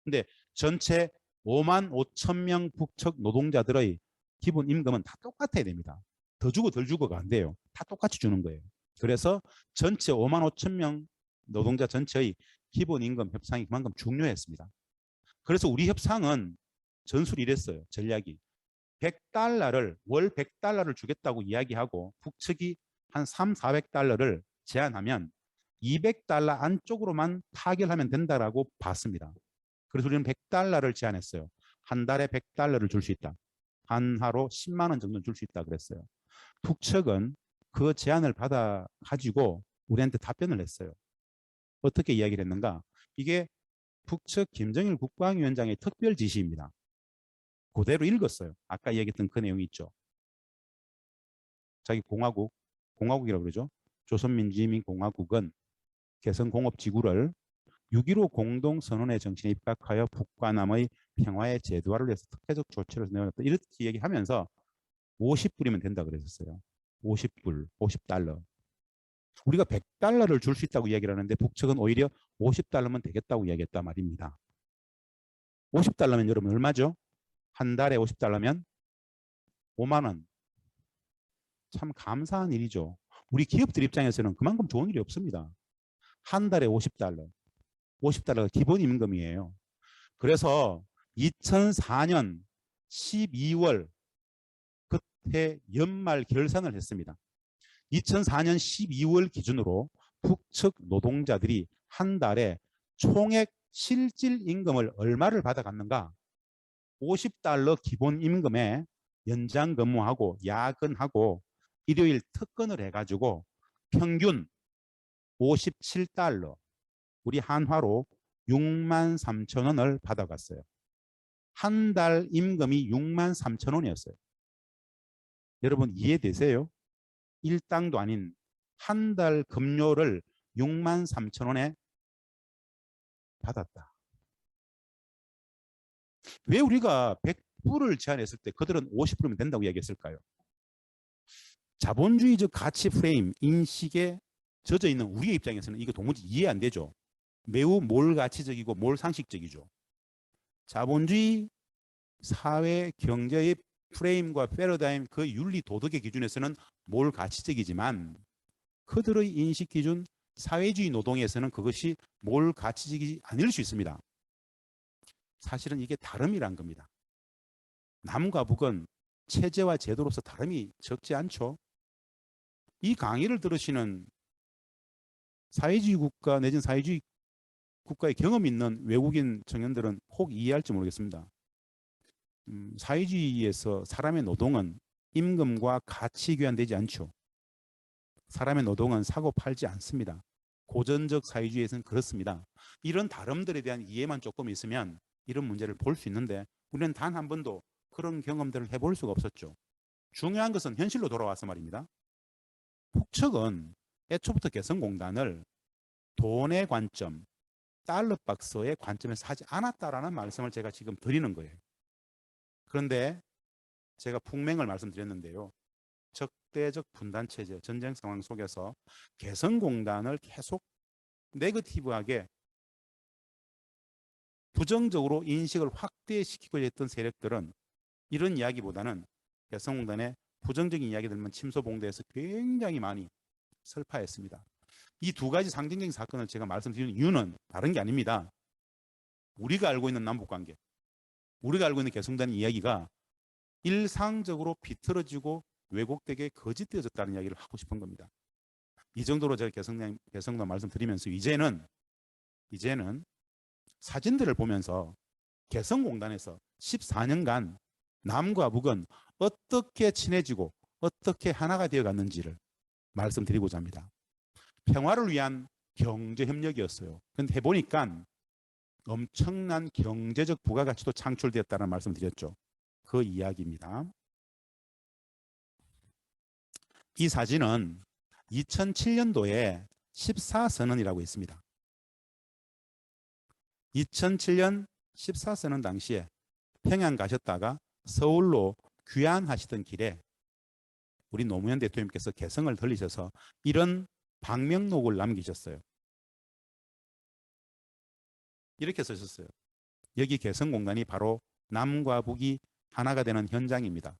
Speaker 1: 근데 전체 5만 5천 명 북측 노동자들의 기본 임금은 다 똑같아야 됩니다. 더 주고 덜 주고가 안 돼요. 다 똑같이 주는 거예요. 그래서 전체 5만 5천 명 노동자 전체의 기본 임금 협상이 그만큼 중요했습니다. 그래서 우리 협상은 전술이 이랬어요. 전략이. 100달러를 월 100달러를 주겠다고 이야기하고 북측이 한 3, 400달러를 제한하면 200달러 안쪽으로만 타결하면 된다라고 봤습니다. 그래서 우리는 100달러를 제한했어요. 한 달에 100달러를 줄 수 있다. 한화로 10만 원 정도 줄 수 있다 그랬어요. 북측은 그 제안을 받아 가지고 우리한테 답변을 했어요. 어떻게 이야기를 했는가? 이게 북측 김정일 국방위원장의 특별 지시입니다. 그대로 읽었어요. 아까 얘기했던 그 내용이 있죠. 자기 공화국이라고 그러죠. 조선민주주의인민공화국은 개성공업지구를 6.15 공동선언의 정신에 입각하여 북과 남의 평화의 제도화를 위해서 특혜적 조치를 내어놨다. 이렇게 얘기하면서 50불이면 된다 그랬었어요. 50불, 50달러. 우리가 100달러를 줄 수 있다고 이야기를 하는데 북측은 오히려 50달러면 되겠다고 이야기했단 말입니다. 50달러면 여러분 얼마죠? 한 달에 50달러면 5만 원. 참 감사한 일이죠. 우리 기업들 입장에서는 그만큼 좋은 일이 없습니다. 한 달에 50달러. 50달러가 기본 임금이에요. 그래서 2004년 12월 그때 연말 결산을 했습니다. 2004년 12월 기준으로 북측 노동자들이 한 달에 총액 실질 임금을 얼마를 받아갔는가? 50달러 기본 임금에 연장 근무하고 야근하고 일요일 특근을 해가지고 평균 57달러, 우리 한화로 63,000원을 받아갔어요. 한 달 임금이 63,000원이었어요. 여러분 이해되세요? 일당도 아닌 한 달 급료를 63,000원에 받았다. 왜 우리가 100불을 제안했을 때 그들은 50불이면 된다고 이야기했을까요? 자본주의적 가치 프레임, 인식에 젖어 있는 우리의 입장에서는 이거 도무지 이해 안 되죠. 매우 몰가치적이고 몰상식적이죠. 자본주의 사회 경제의 프레임과 패러다임, 그 윤리 도덕의 기준에서는 몰가치적이지만 그들의 인식 기준, 사회주의 노동에서는 그것이 몰가치적이 아닐 수 있습니다. 사실은 이게 다름이란 겁니다. 남과 북은 체제와 제도로서 다름이 적지 않죠. 이 강의를 들으시는 사회주의 국가 내지는 사회주의 국가의 경험 있는 외국인 청년들은 혹 이해할지 모르겠습니다. 사회주의에서 사람의 노동은 임금과 같이 교환되지 않죠. 사람의 노동은 사고 팔지 않습니다. 고전적 사회주의에서는 그렇습니다. 이런 다름들에 대한 이해만 조금 있으면 이런 문제를 볼 수 있는데 우리는 단 한 번도 그런 경험들을 해볼 수가 없었죠. 중요한 것은 현실로 돌아와서 말입니다. 북측은 애초부터 개성공단을 돈의 관점, 달러박스의 관점에서 하지 않았다라는 말씀을 제가 지금 드리는 거예요. 그런데 제가 북맹을 말씀드렸는데요. 적대적 분단체제, 전쟁 상황 속에서 개성공단을 계속 네거티브하게 부정적으로 인식을 확대시키고 했던 세력들은 이런 이야기보다는 개성공단의 부정적인 이야기들만 침소봉대해서 굉장히 많이 설파했습니다. 이 두 가지 상징적인 사건을 제가 말씀드리는 이유는 다른 게 아닙니다. 우리가 알고 있는 남북관계, 우리가 알고 있는 개성공단 이야기가 일상적으로 비틀어지고 왜곡되게 거짓되어졌다는 이야기를 하고 싶은 겁니다. 이 정도로 제가 개성공단 말씀드리면서 이제는 사진들을 보면서 개성공단에서 14년간 남과 북은 어떻게 친해지고 어떻게 하나가 되어갔는지를 말씀드리고자 합니다. 평화를 위한 경제협력이었어요. 그런데 해보니까 엄청난 경제적 부가가치도 창출되었다는 말씀 드렸죠. 그 이야기입니다. 이 사진은 2007년도에 14선언이라고 있습니다. 2007년 14선언 당시에 평양 가셨다가 서울로 귀환하시던 길에 우리 노무현 대통령께서 개성을 들리셔서 이런 방명록을 남기셨어요. 이렇게 쓰셨어요. 여기 개성공단이 바로 남과 북이 하나가 되는 현장입니다.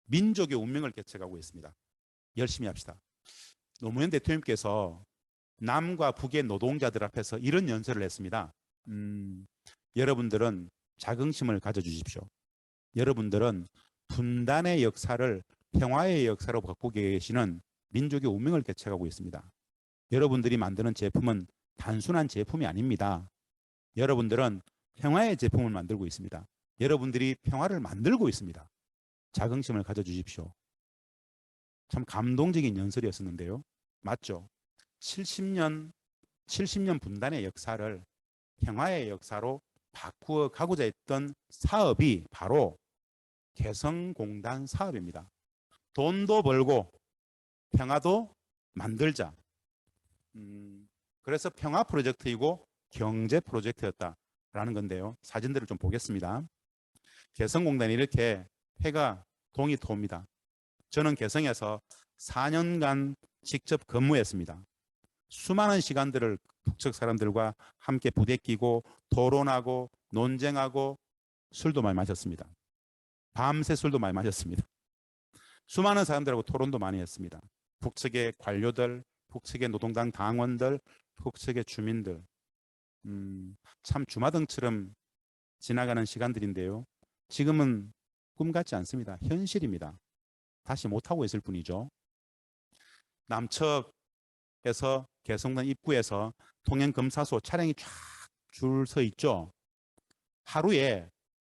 Speaker 1: 민족의 운명을 개척하고 있습니다. 열심히 합시다. 노무현 대통령께서 남과 북의 노동자들 앞에서 이런 연설을 했습니다. 여러분들은 자긍심을 가져주십시오. 여러분들은 분단의 역사를 평화의 역사로 바꾸고 계시는 민족의 운명을 개척하고 있습니다. 여러분들이 만드는 제품은 단순한 제품이 아닙니다. 여러분들은 평화의 제품을 만들고 있습니다. 여러분들이 평화를 만들고 있습니다. 자긍심을 가져주십시오. 참 감동적인 연설이었었는데요. 맞죠? 70년 분단의 역사를 평화의 역사로 바꾸어 가고자 했던 사업이 바로 개성공단 사업입니다. 돈도 벌고 평화도 만들자. 그래서 평화 프로젝트이고 경제 프로젝트였다라는 건데요. 사진들을 좀 보겠습니다. 개성공단이 이렇게 해가 동이 토입니다. 저는 개성에서 4년간 직접 근무했습니다. 수많은 시간들을 북측 사람들과 함께 부대끼고 토론하고 논쟁하고 술도 많이 마셨습니다. 밤새 술도 많이 마셨습니다. 수많은 사람들하고 토론도 많이 했습니다. 북측의 관료들, 북측의 노동당 당원들, 북측의 주민들. 참 주마등처럼 지나가는 시간들인데요. 지금은 꿈 같지 않습니다. 현실입니다. 다시 못하고 있을 뿐이죠. 남측에서 개성동 입구에서 통행검사소 차량이 쫙 줄 서 있죠. 하루에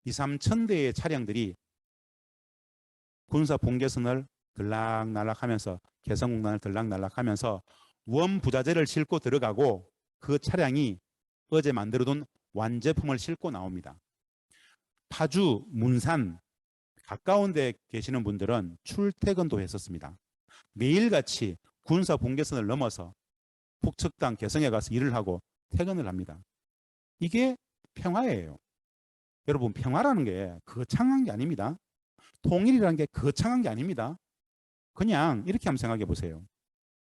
Speaker 1: 2, 3천 대의 차량들이 군사 봉계선을 들락날락하면서 개성공단을 들락날락하면서 원부자재를 싣고 들어가고 그 차량이 어제 만들어둔 완제품을 싣고 나옵니다. 파주, 문산 가까운 데 계시는 분들은 출퇴근도 했었습니다. 매일같이 군사 봉계선을 넘어서 북측당 개성에 가서 일을 하고 퇴근을 합니다. 이게 평화예요. 여러분, 평화라는 게 거창한 게 아닙니다. 통일이라는 게 거창한 게 아닙니다. 그냥 이렇게 한번 생각해 보세요.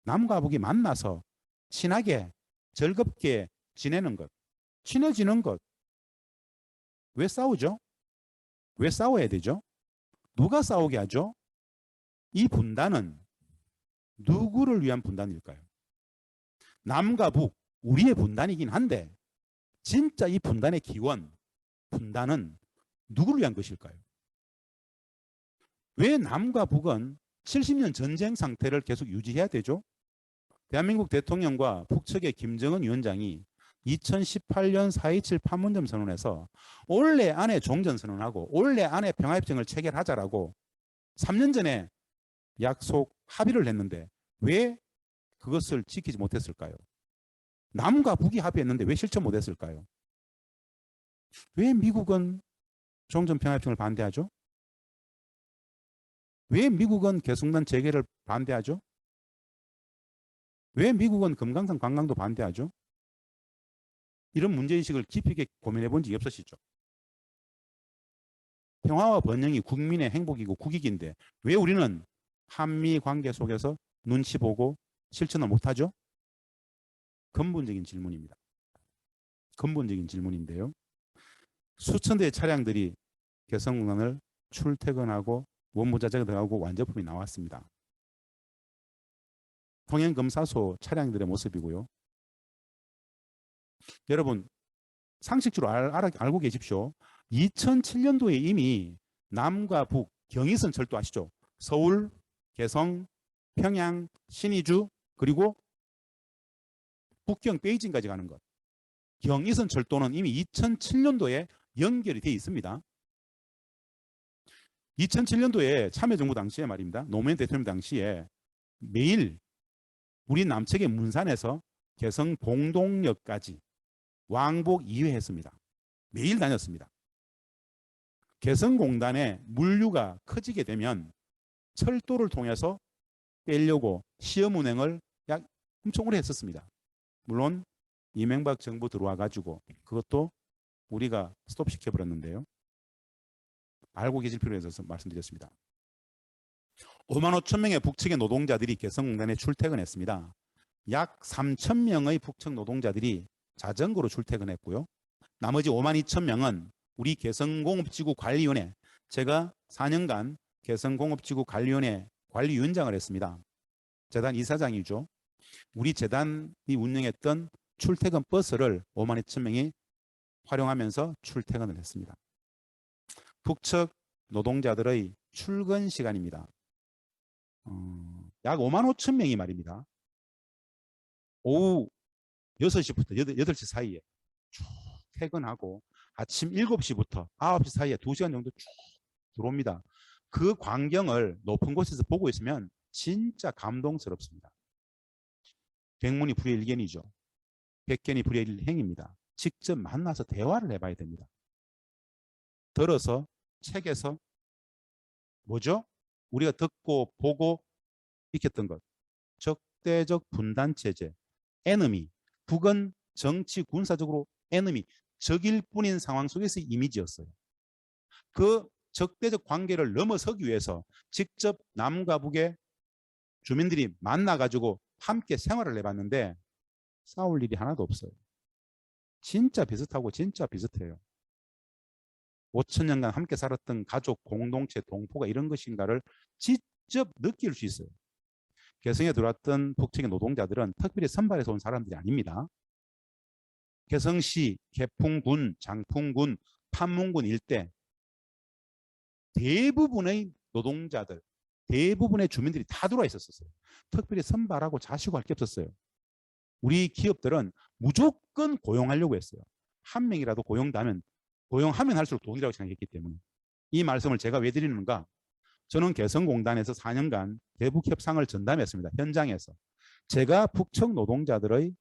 Speaker 1: 남과 북이 만나서 친하게 즐겁게 지내는 것, 친해지는 것. 왜 싸우죠? 왜 싸워야 되죠? 누가 싸우게 하죠? 이 분단은 누구를 위한 분단일까요? 남과 북, 우리의 분단이긴 한데 진짜 이 분단의 기원, 분단은 누구를 위한 것일까요? 왜 남과 북은 70년 전쟁 상태를 계속 유지해야 되죠? 대한민국 대통령과 북측의 김정은 위원장이 2018년 4.27 판문점 선언에서 올해 안에 종전선언하고 올해 안에 평화협정을 체결하자라고 3년 전에 약속 합의를 했는데 왜 그것을 지키지 못했을까요? 남과 북이 합의했는데 왜 실천 못했을까요? 왜 미국은 종전평화협정을 반대하죠? 왜 미국은 개성단 재개를 반대하죠? 왜 미국은 금강산 관광도 반대하죠? 이런 문제의식을 깊이 있게 고민해 본 적이 없으시죠? 평화와 번영이 국민의 행복이고 국익인데 왜 우리는 한미 관계 속에서 눈치 보고 실천을 못하죠? 근본적인 질문입니다. 근본적인 질문인데요. 수천 대의 차량들이 개성공단을 출퇴근하고 원부자재가 들어가고 완제품이 나왔습니다. 통행검사소 차량들의 모습이고요. 여러분, 상식적으로 알고 계십시오. 2007년도에 이미 남과 북 경의선 철도 아시죠? 서울, 개성, 평양, 신의주 그리고 북경 베이징까지 가는 것. 경의선 철도는 이미 2007년도에 연결이 되어 있습니다. 2007년도에 참여정부 당시에 말입니다. 노무현 대통령 당시에 매일 우리 남측의 문산에서 개성 봉동역까지 왕복 2회 했습니다. 매일 다녔습니다. 개성공단의 물류가 커지게 되면 철도를 통해서 빼려고 시험 운행을 약 엄청 오래 했었습니다. 물론 이명박 정부 들어와 가지고 그것도 우리가 스톱시켜버렸는데요. 알고 계실 필요가 있어서 말씀드렸습니다. 5만 5천 명의 북측의 노동자들이 개성공단에 출퇴근했습니다. 약 3천 명의 북측 노동자들이 자전거로 출퇴근했고요. 나머지 5만 2천 명은 우리 개성공업지구 관리위원회, 제가 4년간 개성공업지구 관리위원회 관리위원장을 했습니다. 재단 이사장이죠. 우리 재단이 운영했던 출퇴근 버스를 5만 2천 명이 활용하면서 출퇴근을 했습니다. 북측 노동자들의 출근 시간입니다. 약 5만 5천 명이 말입니다. 오후 6시부터 8시 사이에 쭉 퇴근하고 아침 7시부터 9시 사이에 2시간 정도 쭉 들어옵니다. 그 광경을 높은 곳에서 보고 있으면 진짜 감동스럽습니다. 백문이 불여일견이죠. 백견이 불여일행입니다. 직접 만나서 대화를 해봐야 됩니다. 들어서 책에서 뭐죠? 우리가 듣고 보고 익혔던 것. 적대적 분단체제, enemy. 북은 정치 군사적으로 enemy, 적일 뿐인 상황 속에서의 이미지였어요. 그 적대적 관계를 넘어서기 위해서 직접 남과 북의 주민들이 만나가지고 함께 생활을 해봤는데 싸울 일이 하나도 없어요. 진짜 비슷하고 진짜 비슷해요. 5천 년간 함께 살았던 가족, 공동체, 동포가 이런 것인가를 직접 느낄 수 있어요. 개성에 들어왔던 북측의 노동자들은 특별히 선발해서 온 사람들이 아닙니다. 개성시, 개풍군, 장풍군, 판문군 일대 대부분의 노동자들, 대부분의 주민들이 다 들어와 있었어요. 특별히 선발하고 자시고 할 게 없었어요. 우리 기업들은 무조건 고용하려고 했어요. 한 명이라도 고용하면 할수록 돈이라고 생각했기 때문에. 이 말씀을 제가 왜 드리는가? 저는 개성공단에서 4년간 대북 협상을 전담했습니다. 현장에서. 제가 북측 노동자들의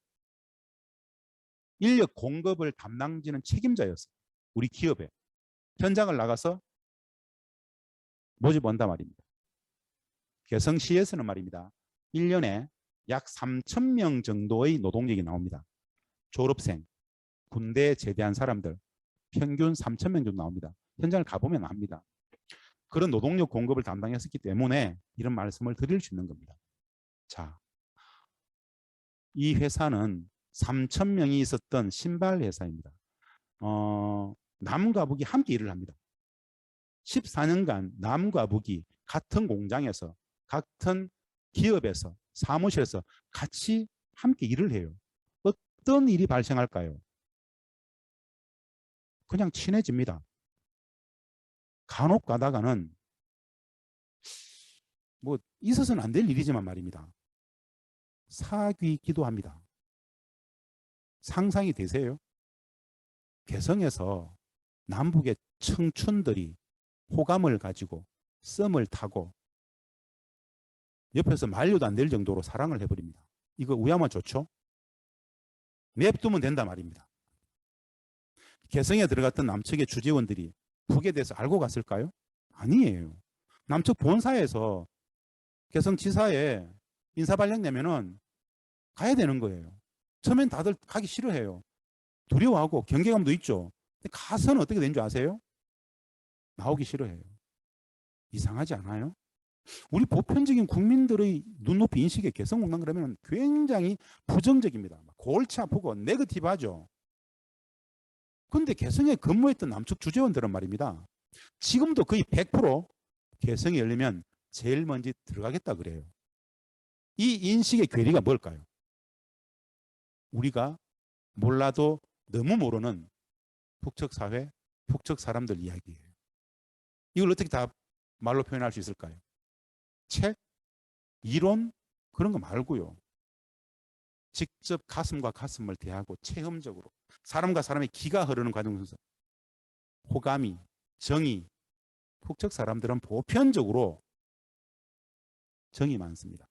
Speaker 1: 인력 공급을 담당지는 책임자였어요. 우리 기업에. 현장을 나가서 모집한단 말입니다. 개성시에서는 말입니다. 1년에 약 3,000명 정도의 노동력이 나옵니다. 졸업생, 군대에 제대한 사람들 평균 3,000명 정도 나옵니다. 현장을 가보면 압니다. 그런 노동력 공급을 담당했었기 때문에 이런 말씀을 드릴 수 있는 겁니다. 자, 이 회사는 3,000명이 있었던 신발 회사입니다. 남과 북이 함께 일을 합니다. 14년간 남과 북이 같은 공장에서 같은 기업에서 사무실에서 같이 함께 일을 해요. 어떤 일이 발생할까요? 그냥 친해집니다. 간혹 가다가는 뭐 있어서는 안 될 일이지만 말입니다. 사귀기도 합니다. 상상이 되세요? 개성에서 남북의 청춘들이 호감을 가지고 썸을 타고 옆에서 만류도 안 될 정도로 사랑을 해버립니다. 이거 우야만 좋죠? 냅두면 된단 말입니다. 개성에 들어갔던 남측의 주재원들이 북에 대해서 알고 갔을까요? 아니에요. 남측 본사에서 개성지사에 인사발령 내면은 가야 되는 거예요. 처음엔 다들 가기 싫어해요. 두려워하고 경계감도 있죠. 근데 가서는 어떻게 된 줄 아세요? 나오기 싫어해요. 이상하지 않아요? 우리 보편적인 국민들의 눈높이 인식에 개성공단 그러면 굉장히 부정적입니다. 골치 아프고 네거티브하죠. 근데 개성에 근무했던 남측 주재원들은 말입니다. 지금도 거의 100% 개성이 열리면 제일 먼저 들어가겠다 그래요. 이 인식의 괴리가 뭘까요? 우리가 몰라도 너무 모르는 북측 사회, 북측 사람들 이야기예요. 이걸 어떻게 다 말로 표현할 수 있을까요? 책, 이론 그런 거 말고요. 직접 가슴과 가슴을 대하고 체험적으로 사람과 사람의 기가 흐르는 과정에서 호감이, 정이, 북측 사람들은 보편적으로 정이 많습니다.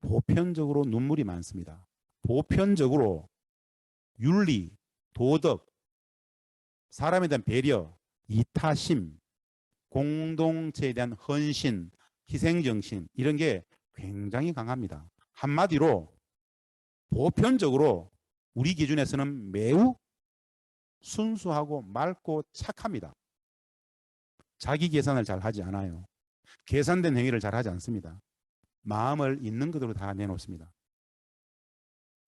Speaker 1: 보편적으로 눈물이 많습니다. 보편적으로 윤리, 도덕, 사람에 대한 배려, 이타심, 공동체에 대한 헌신, 희생정신 이런 게 굉장히 강합니다. 한마디로 보편적으로 우리 기준에서는 매우 순수하고 맑고 착합니다. 자기 계산을 잘 하지 않아요. 계산된 행위를 잘 하지 않습니다. 마음을 있는 그대로 다 내놓습니다.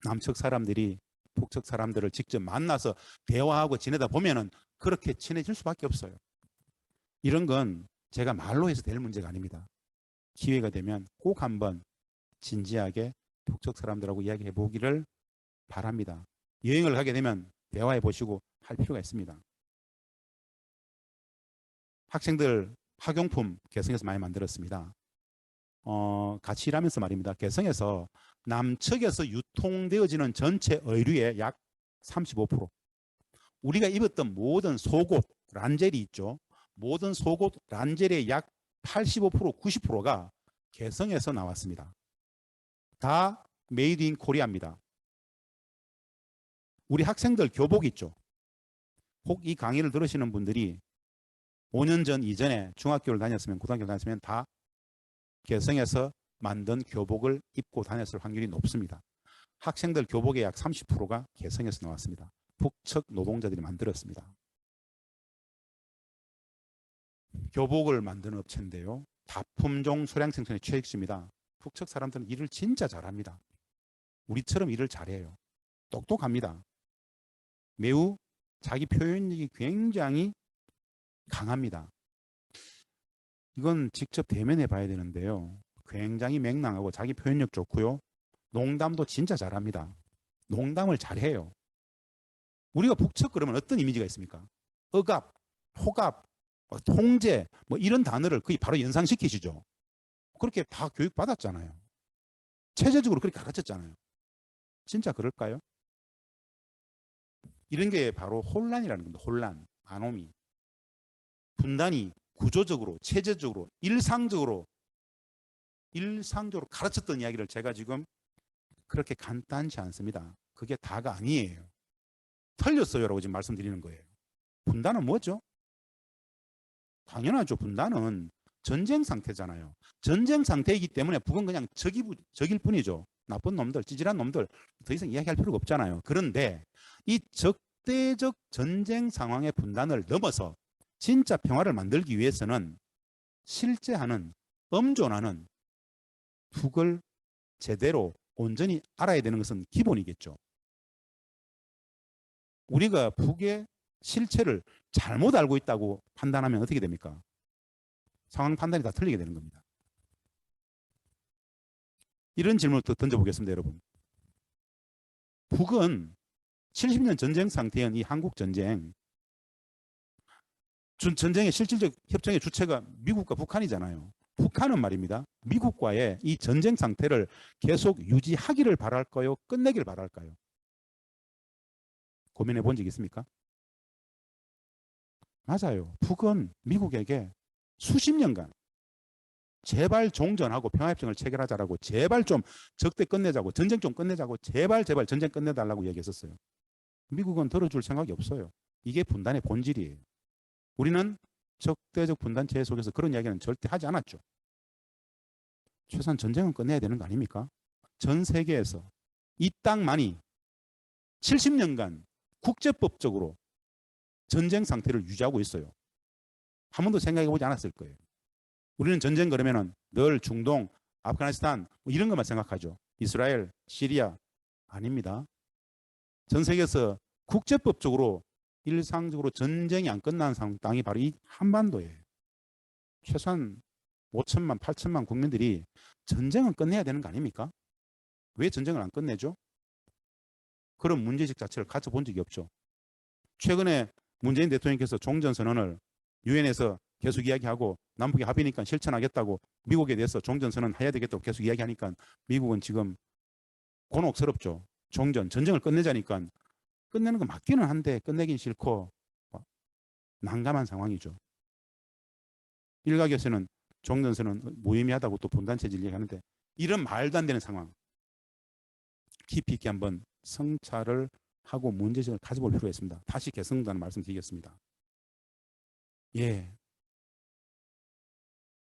Speaker 1: 남측 사람들이 북측 사람들을 직접 만나서 대화하고 지내다 보면은 그렇게 친해질 수밖에 없어요. 이런 건 제가 말로 해서 될 문제가 아닙니다. 기회가 되면 꼭 한번 진지하게 북측 사람들하고 이야기해 보기를 바랍니다. 여행을 가게 되면 대화해 보시고 할 필요가 있습니다. 학생들 학용품 개성에서 많이 만들었습니다. 같이 일하면서 말입니다. 개성에서 남측에서 유통되어지는 전체 의류의 약 35%. 우리가 입었던 모든 속옷, 란젤이 있죠. 모든 속옷, 란젤의 약 85%, 90%가 개성에서 나왔습니다. 다 메이드 인 코리아입니다. 우리 학생들 교복 있죠. 혹 이 강의를 들으시는 분들이 5년 전 이전에 중학교를 다녔으면 고등학교를 다녔으면 다 개성에서 만든 교복을 입고 다녔을 확률이 높습니다. 학생들 교복의 약 30%가 개성에서 나왔습니다. 북측 노동자들이 만들었습니다. 교복을 만드는 업체인데요. 다품종 소량 생산의 최익수입니다. 북측 사람들은 일을 진짜 잘합니다. 우리처럼 일을 잘해요. 똑똑합니다. 매우 자기 표현력이 굉장히 강합니다. 이건 직접 대면해 봐야 되는데요. 굉장히 맹랑하고 자기 표현력 좋고요. 농담도 진짜 잘합니다. 농담을 잘해요. 우리가 북측 그러면 어떤 이미지가 있습니까? 억압, 폭압, 통제 뭐 이런 단어를 거의 바로 연상시키시죠. 그렇게 다 교육받았잖아요. 체제적으로 그렇게 가르쳤잖아요. 진짜 그럴까요? 이런 게 바로 혼란이라는 겁니다. 혼란, 아노미. 분단이 구조적으로, 체제적으로, 일상적으로 가르쳤던 이야기를 제가 지금 그렇게 간단치 않습니다. 그게 다가 아니에요. 틀렸어요라고 지금 말씀드리는 거예요. 분단은 뭐죠? 당연하죠. 분단은 전쟁 상태잖아요. 전쟁 상태이기 때문에 북은 그냥 적일 뿐이죠. 나쁜 놈들, 찌질한 놈들 더 이상 이야기할 필요가 없잖아요. 그런데 이 적대적 전쟁 상황의 분단을 넘어서 진짜 평화를 만들기 위해서는 실제하는 엄존하는 북을 제대로 온전히 알아야 되는 것은 기본이겠죠. 우리가 북의 실체를 잘못 알고 있다고 판단하면 어떻게 됩니까? 상황 판단이 다 틀리게 되는 겁니다. 이런 질문을 또 던져보겠습니다, 여러분. 북은 70년 전쟁 상태인 이 한국 전쟁의 실질적 협정의 주체가 미국과 북한이잖아요. 북한은 말입니다. 미국과의 이 전쟁 상태를 계속 유지하기를 바랄까요? 끝내기를 바랄까요? 고민해 본 적 있습니까? 맞아요. 북은 미국에게 수십 년간 제발 종전하고 평화협정을 체결하자라고, 제발 좀 적대 끝내자고, 전쟁 좀 끝내자고, 제발 전쟁 끝내달라고 얘기했었어요. 미국은 들어줄 생각이 없어요. 이게 분단의 본질이에요. 우리는 적대적 분단체 속에서 그런 이야기는 절대 하지 않았죠. 최소한 전쟁은 끝내야 되는 거 아닙니까? 전 세계에서 이 땅만이 70년간 국제법적으로 전쟁 상태를 유지하고 있어요. 한 번도 생각해 보지 않았을 거예요. 우리는 전쟁 그러면은 늘 중동, 아프가니스탄 뭐 이런 것만 생각하죠. 이스라엘, 시리아 아닙니다. 전 세계에서 국제법적으로 일상적으로 전쟁이 안 끝난 땅이 바로 이 한반도예요. 최소한 5천만, 8천만 국민들이 전쟁은 끝내야 되는 거 아닙니까? 왜 전쟁을 안 끝내죠? 그런 문제의식 자체를 가져본 적이 없죠. 최근에 문재인 대통령께서 종전선언을 유엔에서 계속 이야기하고 남북이 합의니까 실천하겠다고, 미국에 대해서 종전선언 해야 되겠다고 계속 이야기하니까 미국은 지금 곤혹스럽죠. 전쟁을 끝내자니까 끝내는 거 맞기는 한데 끝내긴 싫고 난감한 상황이죠. 일각에서는 종전선언 무의미하다고 또 분단체질 얘기하는데, 이런 말도 안 되는 상황 깊이 있게 한번 성찰을 하고 문제의식을 가져볼 필요가 있습니다. 다시 개성단을 말씀드리겠습니다. 예,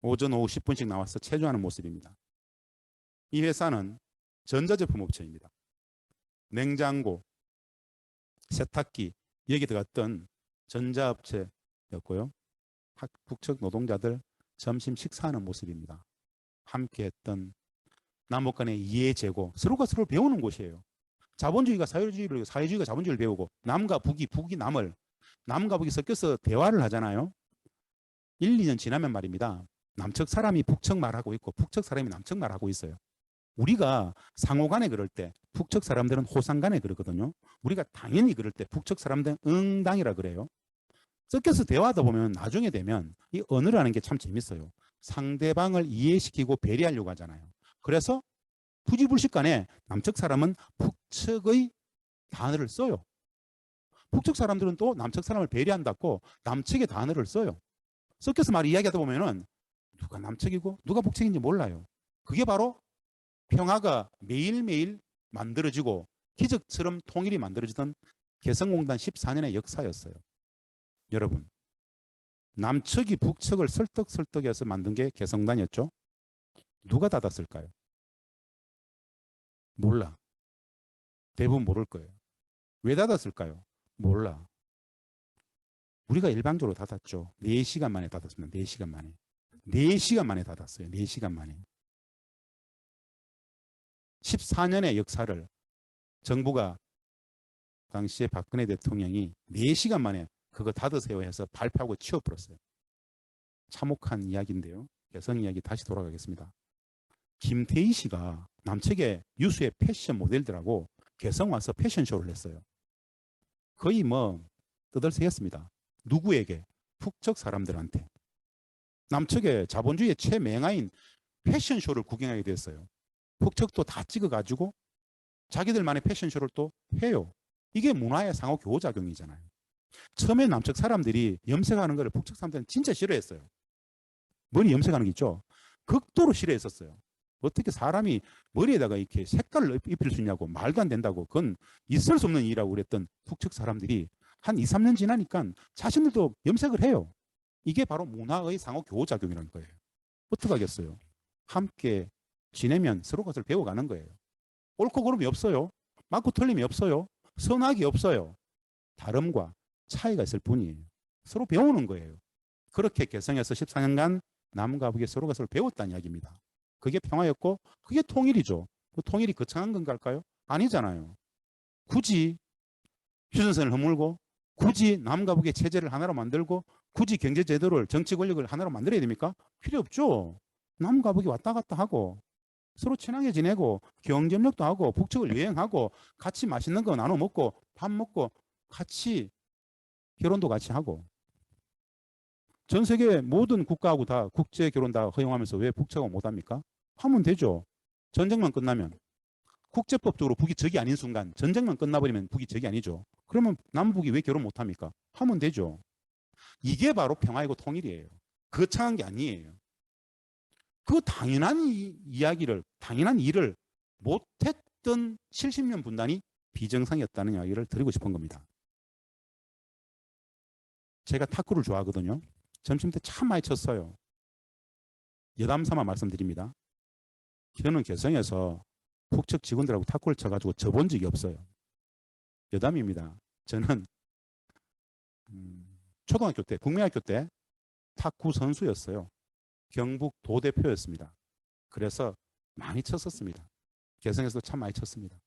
Speaker 1: 오전 오후 10분씩 나와서 체조하는 모습입니다. 이 회사는 전자제품 업체입니다. 냉장고, 세탁기 여기 들어갔던 전자업체였고요. 북측 노동자들 점심 식사하는 모습입니다. 함께했던 남북 간의 이해 제고, 서로가 서로를 배우는 곳이에요. 자본주의가 사회주의를, 사회주의가 자본주의를 배우고 남과 북이 남을, 남과 북이 섞여서 대화를 하잖아요. 1, 2년 지나면 말입니다. 남측 사람이 북측 말하고 있고 북측 사람이 남측 말하고 있어요. 우리가 상호간에 그럴 때 북측 사람들은 호상간에 그러거든요. 우리가 당연히 그럴 때 북측 사람들은 응당이라 그래요. 섞여서 대화하다 보면 나중에 되면 이 언어라는 게 참 재밌어요. 상대방을 이해시키고 배려하려고 하잖아요. 그래서 부지불식간에 남측 사람은 북측의 단어를 써요. 북측 사람들은 또 남측 사람을 배려한다고 남측의 단어를 써요. 섞여서 말 이야기하다 보면은 누가 남측이고 누가 북측인지 몰라요. 그게 바로 평화가 매일매일 만들어지고 기적처럼 통일이 만들어지던 개성공단 14년의 역사였어요. 여러분, 남측이 북측을 설득해서 만든 게 개성단이었죠. 누가 닫았을까요? 몰라. 대부분 모를 거예요. 왜 닫았을까요? 몰라. 우리가 일방적으로 닫았죠. 4시간 만에 닫았습니다. 4시간 만에. 4시간 만에 닫았어요. 4시간 만에. 14년의 역사를 정부가, 당시에 박근혜 대통령이 4시간 만에 그거 닫으세요 해서 발표하고 치워버렸어요. 참혹한 이야기인데요. 개성 이야기 다시 돌아가겠습니다. 김태희 씨가 남측의 유수의 패션 모델들하고 개성 와서 패션쇼를 했어요. 거의 뭐 떠들썩했습니다. 누구에게? 북측 사람들한테. 남측의 자본주의의 최맹아인 패션쇼를 구경하게 됐어요. 북측도 다 찍어가지고 자기들만의 패션쇼를 또 해요. 이게 문화의 상호 교호작용이잖아요. 처음에 남측 사람들이 염색하는 거를 북측 사람들은 진짜 싫어했어요. 머리 염색하는 게 있죠. 극도로 싫어했었어요. 어떻게 사람이 머리에다가 이렇게 색깔을 입힐 수 있냐고, 말도 안 된다고, 그건 있을 수 없는 일이라고 그랬던 북측 사람들이 한 2, 3년 지나니까 자신들도 염색을 해요. 이게 바로 문화의 상호 교호작용이라는 거예요. 어떻게 하겠어요? 함께 지내면 서로 것을 배워가는 거예요. 옳고 그름이 없어요. 맞고 틀림이 없어요. 선악이 없어요. 다름과 차이가 있을 뿐이에요. 서로 배우는 거예요. 그렇게 개성에서 14년간 남과 북이 서로 것을 배웠다는 이야기입니다. 그게 평화였고 그게 통일이죠. 그 통일이 거창한 건가요? 아니잖아요. 굳이 휴전선을 허물고 굳이 남과 북의 체제를 하나로 만들고 굳이 경제제도를 정치 권력을 하나로 만들어야 됩니까? 필요 없죠. 남과 북이 왔다 갔다 하고 서로 친하게 지내고 경쟁력도 하고 북측을 여행하고 같이 맛있는 거 나눠 먹고 밥 먹고 같이 결혼도 같이 하고 전 세계 모든 국가하고 다 국제 결혼 다 허용하면서 왜 북측하고 못합니까? 하면 되죠. 전쟁만 끝나면 국제법적으로 북이 적이 아닌 순간 전쟁만 끝나버리면 북이 적이 아니죠. 그러면 남북이 왜 결혼 못합니까? 하면 되죠. 이게 바로 평화이고 통일이에요. 거창한 게 아니에요. 그 당연한 이야기를 당연한 일을 못했던 70년 분단이 비정상이었다는 이야기를 드리고 싶은 겁니다. 제가 탁구를 좋아하거든요. 점심 때 참 많이 쳤어요. 여담삼아 말씀드립니다. 저는 개성에서 북측 직원들하고 탁구를 쳐가지고 져본 적이 없어요. 여담입니다. 저는 초등학교 때, 국민학교 때 탁구 선수였어요. 경북 도대표였습니다. 그래서 많이 쳤었습니다. 개성에서도 참 많이 쳤습니다.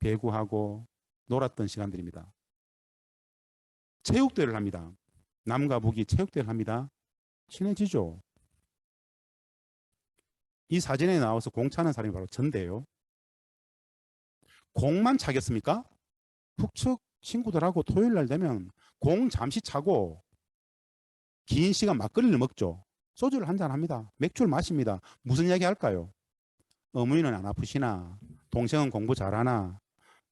Speaker 1: 배구하고 놀았던 시간들입니다. 체육대회를 합니다. 남과 북이 체육대회를 합니다. 친해지죠. 이 사진에 나와서 공 차는 사람이 바로 전대예요. 공만 차겠습니까? 북측 친구들하고 토요일 날 되면 공 잠시 차고 긴 시간 막걸리를 먹죠. 소주를 한잔 합니다. 맥주를 마십니다. 무슨 이야기 할까요? 어머니는 안 아프시나? 동생은 공부 잘하나?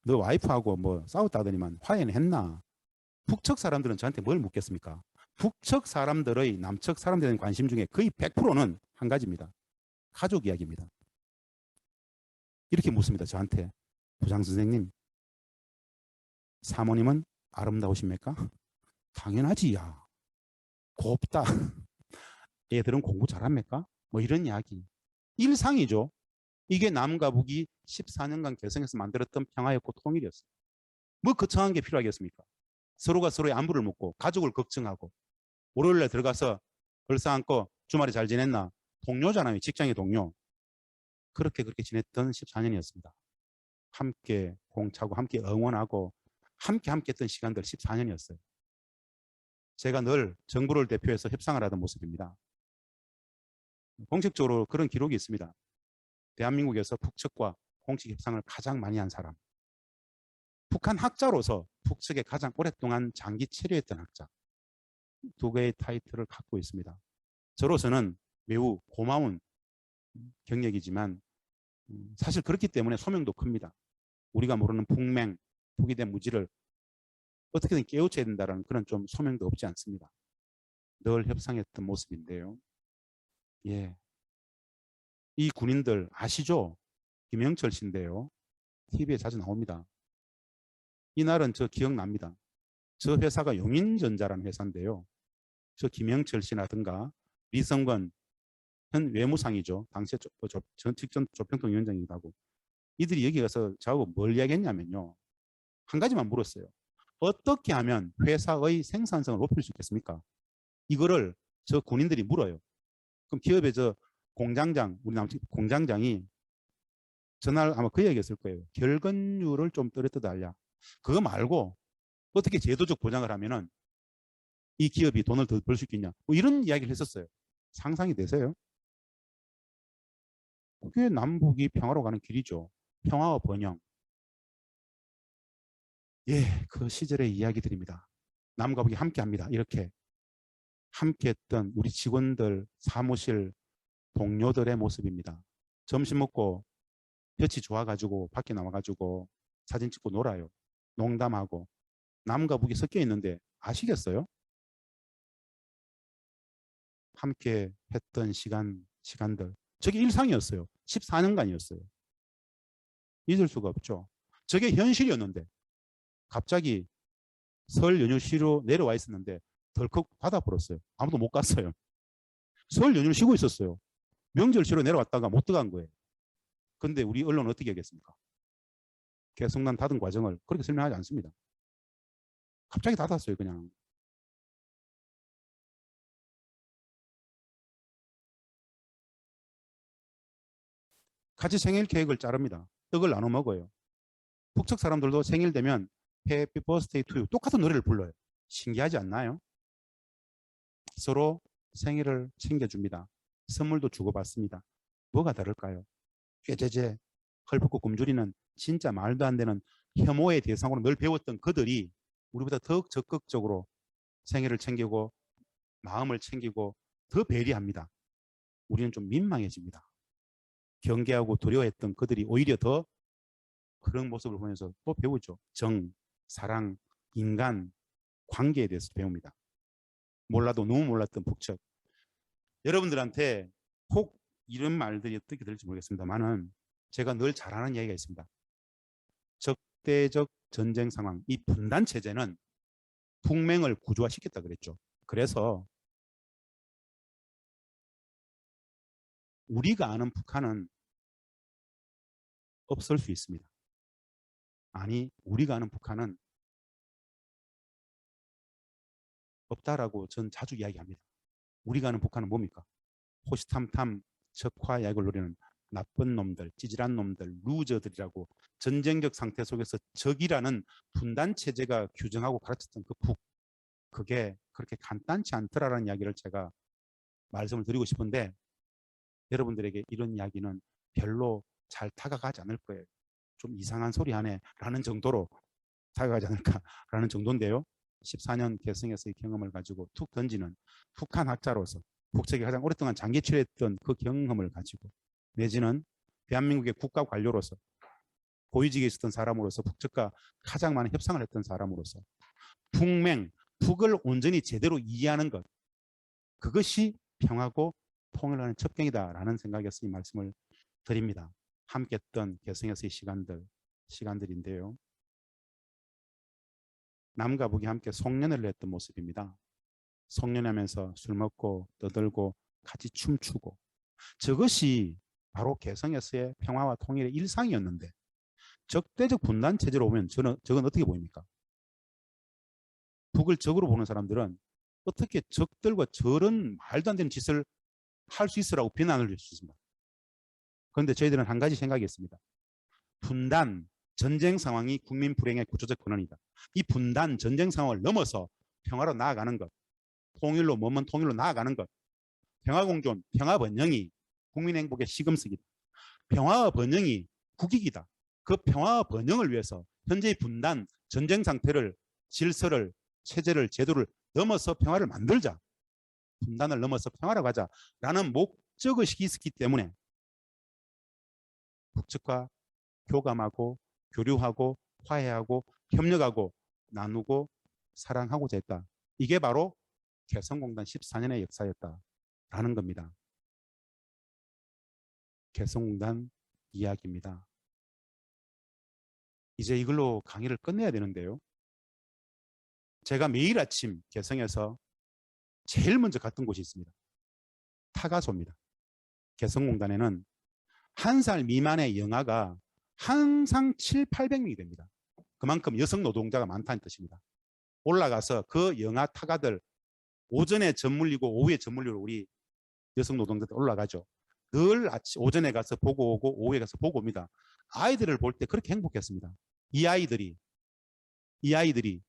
Speaker 1: 너 와이프하고 뭐 싸웠다더니만 화해는 했나? 북측 사람들은 저한테 뭘 묻겠습니까? 북측 사람들의 남측 사람들에 대한 관심 중에 거의 100%는 한 가지입니다. 가족 이야기입니다. 이렇게 묻습니다. 저한테. 부장 선생님, 사모님은 아름다우십니까? 당연하지, 야. 곱다. 애들은 공부 잘합니까? 뭐 이런 이야기. 일상이죠. 이게 남과 북이 14년간 개성해서 만들었던 평화였고 통일이었어요. 뭐 거창한 게 필요하겠습니까? 서로가 서로의 안부를 묻고 가족을 걱정하고 월요일에 들어가서 얼싸안고 주말에 잘 지냈나? 동료잖아요. 직장의 동료. 그렇게 지냈던 14년이었습니다. 함께 공차고 함께 응원하고 함께 했던 시간들 14년이었어요. 제가 늘 정부를 대표해서 협상을 하던 모습입니다. 공식적으로 그런 기록이 있습니다. 대한민국에서 북측과 공식 협상을 가장 많이 한 사람. 북한 학자로서 북측에 가장 오랫동안 장기 체류했던 학자. 두 개의 타이틀을 갖고 있습니다. 저로서는 매우 고마운 경력이지만 사실 그렇기 때문에 소명도 큽니다. 우리가 모르는 북맹, 북에 대한 무지를 어떻게든 깨우쳐야 된다는 그런 좀 소명도 없지 않습니다. 늘 협상했던 모습인데요. 예, 이 군인들 아시죠? 김영철 씨인데요. TV에 자주 나옵니다. 이날은 저 기억납니다. 저 회사가 용인전자라는 회사인데요. 저 김영철 씨라든가 리성건 현 외무상이죠. 당시에 직전 조평통 위원장이기도 하고 이들이 여기 가서 저하고 뭘 이야기했냐면요. 한 가지만 물었어요. 어떻게 하면 회사의 생산성을 높일 수 있겠습니까? 이거를 저 군인들이 물어요. 그럼 기업의 저 공장장, 우리 남측 공장장이 전날 아마 그 얘기했을 거예요. 결근율을 좀 떨어뜨달라. 그거 말고 어떻게 제도적 보장을 하면은 이 기업이 돈을 더 벌 수 있겠냐. 뭐 이런 이야기를 했었어요. 상상이 되세요? 그게 남북이 평화로 가는 길이죠. 평화와 번영. 예, 그 시절의 이야기들입니다. 남과 북이 함께합니다. 이렇게 함께했던 우리 직원들, 사무실 동료들의 모습입니다. 점심 먹고 볕이 좋아가지고 밖에 나와가지고 사진 찍고 놀아요. 농담하고 남과 북이 섞여 있는데 아시겠어요? 함께 했던 시간들. 저게 일상이었어요. 14년간이었어요. 잊을 수가 없죠. 저게 현실이었는데 갑자기 설 연휴 쉬러 내려와 있었는데 덜컥 닫아버렸어요. 아무도 못 갔어요. 설 연휴를 쉬고 있었어요. 명절 쉬러 내려왔다가 못 들어간 거예요. 근데 우리 언론은 어떻게 하겠습니까? 개성난 닫은 과정을 그렇게 설명하지 않습니다. 갑자기 닫았어요, 그냥. 같이 생일 케이크를 자릅니다. 떡을 나눠 먹어요. 북측 사람들도 생일 되면 해피 버스데이 투 유 똑같은 노래를 불러요. 신기하지 않나요? 서로 생일을 챙겨줍니다. 선물도 주고받습니다. 뭐가 다를까요? 꾀죄죄, 헐벗고 굶주리는 진짜 말도 안 되는 혐오의 대상으로 늘 배웠던 그들이 우리보다 더욱 적극적으로 생일을 챙기고 마음을 챙기고 더 배려합니다. 우리는 좀 민망해집니다. 경계하고 두려워했던 그들이 오히려 더 그런 모습을 보면서 또 배우죠. 정, 사랑, 인간, 관계에 대해서 배웁니다. 몰라도 너무 몰랐던 북측. 여러분들한테 혹 이런 말들이 어떻게 들릴지 모르겠습니다만은 제가 늘 잘하는 얘기가 있습니다. 적대적 전쟁 상황, 이 분단 체제는 동맹을 구조화시켰다 그랬죠. 그래서 우리가 아는 북한은 없을 수 있습니다. 아니, 우리가 아는 북한은 없다라고 전 자주 이야기합니다. 우리가 아는 북한은 뭡니까? 호시탐탐 적화약을 노리는 나쁜 놈들, 찌질한 놈들, 루저들이라고 전쟁적 상태 속에서 적이라는 분단 체제가 규정하고 가르쳤던 그 북, 그게 그렇게 간단치 않더라라는 이야기를 제가 말씀을 드리고 싶은데 여러분들에게 이런 이야기는 별로 잘 다가가지 않을 거예요. 좀 이상한 소리 하네 라는 정도로 다가가지 않을까라는 정도인데요. 14년 개성에서의 경험을 가지고 툭 던지는 북한 학자로서 북측에 가장 오랫동안 장기 치료했던 그 경험을 가지고 내지는 대한민국의 국가 관료로서 고위직에 있었던 사람으로서 북측과 가장 많은 협상을 했던 사람으로서 북맹, 북을 온전히 제대로 이해하는 것, 그것이 평화고 통일하는 첩경이다라는 생각에서 이 말씀을 드립니다. 함께 했던 개성에서의 시간들인데요. 남과 북이 함께 송년회를 했던 모습입니다. 송년회하면서 술 먹고 떠들고 같이 춤추고 저것이 바로 개성에서의 평화와 통일의 일상이었는데 적대적 분단 체제로 오면 저건 어떻게 보입니까? 북을 적으로 보는 사람들은 어떻게 적들과 저런 말도 안 되는 짓을 할 수 있으라고 비난을 줄 수 있습니다. 그런데 저희들은 한 가지 생각이 있습니다. 분단, 전쟁 상황이 국민 불행의 구조적 근원이다. 이 분단, 전쟁 상황을 넘어서 평화로 나아가는 것, 통일로 먼 통일로 나아가는 것, 평화공존, 평화번영이 국민 행복의 시금석이다. 평화와 번영이 국익이다. 그 평화와 번영을 위해서 현재의 분단, 전쟁 상태를, 질서를, 체제를, 제도를 넘어서 평화를 만들자. 분단을 넘어서 평화로 가자라는 목적의식이 있었기 때문에 북측과 교감하고 교류하고 화해하고 협력하고 나누고 사랑하고자 했다. 이게 바로 개성공단 14년의 역사였다라는 겁니다. 개성공단 이야기입니다. 이제 이걸로 강의를 끝내야 되는데요. 제가 매일 아침 개성에서 제일 먼저 갔던 곳이 있습니다. 타가소입니다. 개성공단에는 1살 미만의 영아가 항상 700~800명이 됩니다. 그만큼 여성 노동자가 많다는 뜻입니다. 올라가서 그 영아 타가들 오전에 전물리고 오후에 전물리고 우리 여성 노동자들 올라가죠. 늘 아침 오전에 가서 보고 오고 오후에 가서 보고 옵니다. 아이들을 볼 때 그렇게 행복했습니다. 이 아이들이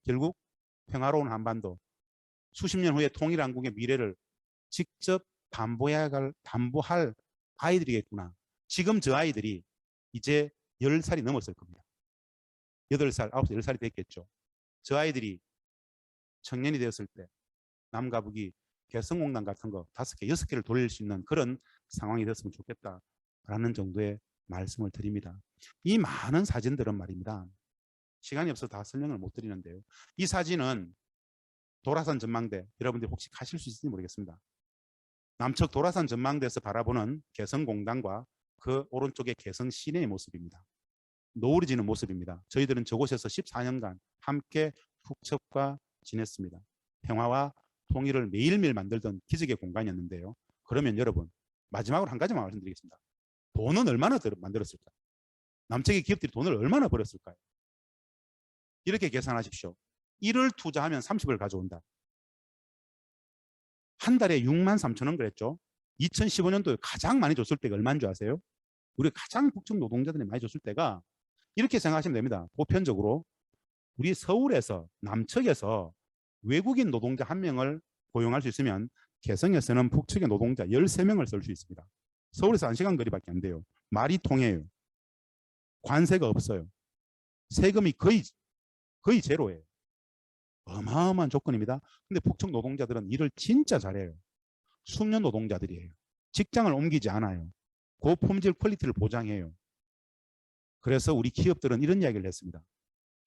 Speaker 1: 결국 평화로운 한반도 수십 년 후에 통일한국의 미래를 직접 담보할 아이들이겠구나. 지금 저 아이들이 이제 10살이 넘었을 겁니다. 8살, 9살, 10살이 됐겠죠. 저 아이들이 청년이 되었을 때 남과 북이 개성공단 같은 거 5개, 6개를 돌릴 수 있는 그런 상황이 됐으면 좋겠다라는 정도의 말씀을 드립니다. 이 많은 사진들은 말입니다. 시간이 없어서 다 설명을 못 드리는데요. 이 사진은 도라산 전망대, 여러분들 혹시 가실 수 있을지 모르겠습니다. 남측 도라산 전망대에서 바라보는 개성공단과 그 오른쪽의 개성 시내의 모습입니다. 노을이 지는 모습입니다. 저희들은 저곳에서 14년간 함께 북측과 지냈습니다. 평화와 통일을 매일매일 만들던 기적의 공간이었는데요. 그러면 여러분, 마지막으로 한 가지만 말씀드리겠습니다. 돈은 얼마나 만들었을까요? 남측의 기업들이 돈을 얼마나 벌었을까요? 이렇게 계산하십시오. 1을 투자하면 30을 가져온다. 한 달에 6만 3천 원 그랬죠. 2015년도에 가장 많이 줬을 때가 얼마인 줄 아세요? 우리 가장 북측 노동자들이 많이 줬을 때가 이렇게 생각하시면 됩니다. 보편적으로 우리 서울에서 남측에서 외국인 노동자 1명을 고용할 수 있으면 개성에서는 북측의 노동자 13명을 쓸 수 있습니다. 서울에서 1시간 거리밖에 안 돼요. 말이 통해요. 관세가 없어요. 세금이 거의 제로예요. 어마어마한 조건입니다. 근데 북측 노동자들은 일을 진짜 잘해요. 숙련 노동자들이에요. 직장을 옮기지 않아요. 고품질 퀄리티를 보장해요. 그래서 우리 기업들은 이런 이야기를 했습니다.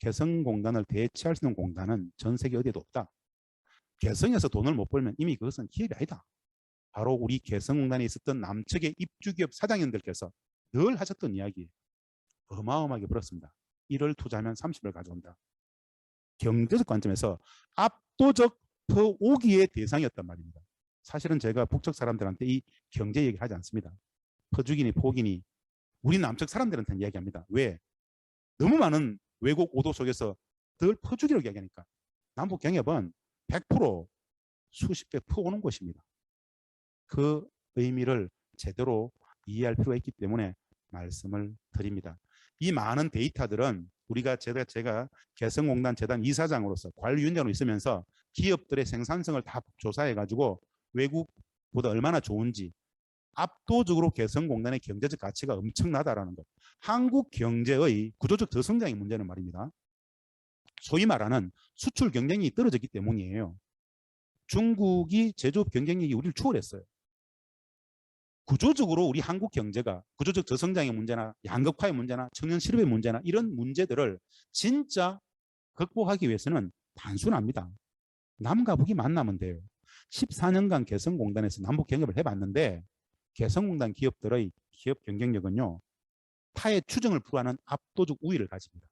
Speaker 1: 개성공단을 대체할 수 있는 공단은 전 세계 어디에도 없다. 개성에서 돈을 못 벌면 이미 그것은 기업이 아니다. 바로 우리 개성공단에 있었던 남측의 입주기업 사장님들께서 늘 하셨던 이야기. 어마어마하게 벌었습니다. 1을 투자하면 30을 가져온다. 경제적 관점에서 압도적 퍼오기의 대상이었단 말입니다. 사실은 제가 북측 사람들한테 이 경제 얘기를 하지 않습니다. 퍼주기니 포기니 우리 남측 사람들한테는 이야기합니다. 왜? 너무 많은 외국 오도 속에서 늘 퍼주기라고 이야기하니까 남북 경협은 100% 수십 배 퍼오는 것입니다. 그 의미를 제대로 이해할 필요가 있기 때문에 말씀을 드립니다. 이 많은 데이터들은 우리가 제가 개성공단 재단 이사장으로서 관리위원장으로 있으면서 기업들의 생산성을 다 조사해가지고 외국보다 얼마나 좋은지 압도적으로 개성공단의 경제적 가치가 엄청나다라는 것. 한국 경제의 구조적 저성장의 문제는 말입니다. 소위 말하는 수출 경쟁력이 떨어졌기 때문이에요. 중국이 제조업 경쟁력이 우리를 추월했어요. 구조적으로 우리 한국 경제가 구조적 저성장의 문제나 양극화의 문제나 청년 실업의 문제나 이런 문제들을 진짜 극복하기 위해서는 단순합니다. 남과 북이 만나면 돼요. 14년간 개성공단에서 남북 경협을 해봤는데 개성공단 기업들의 기업 경쟁력은요. 타의 추정을 불허하는 압도적 우위를 가집니다.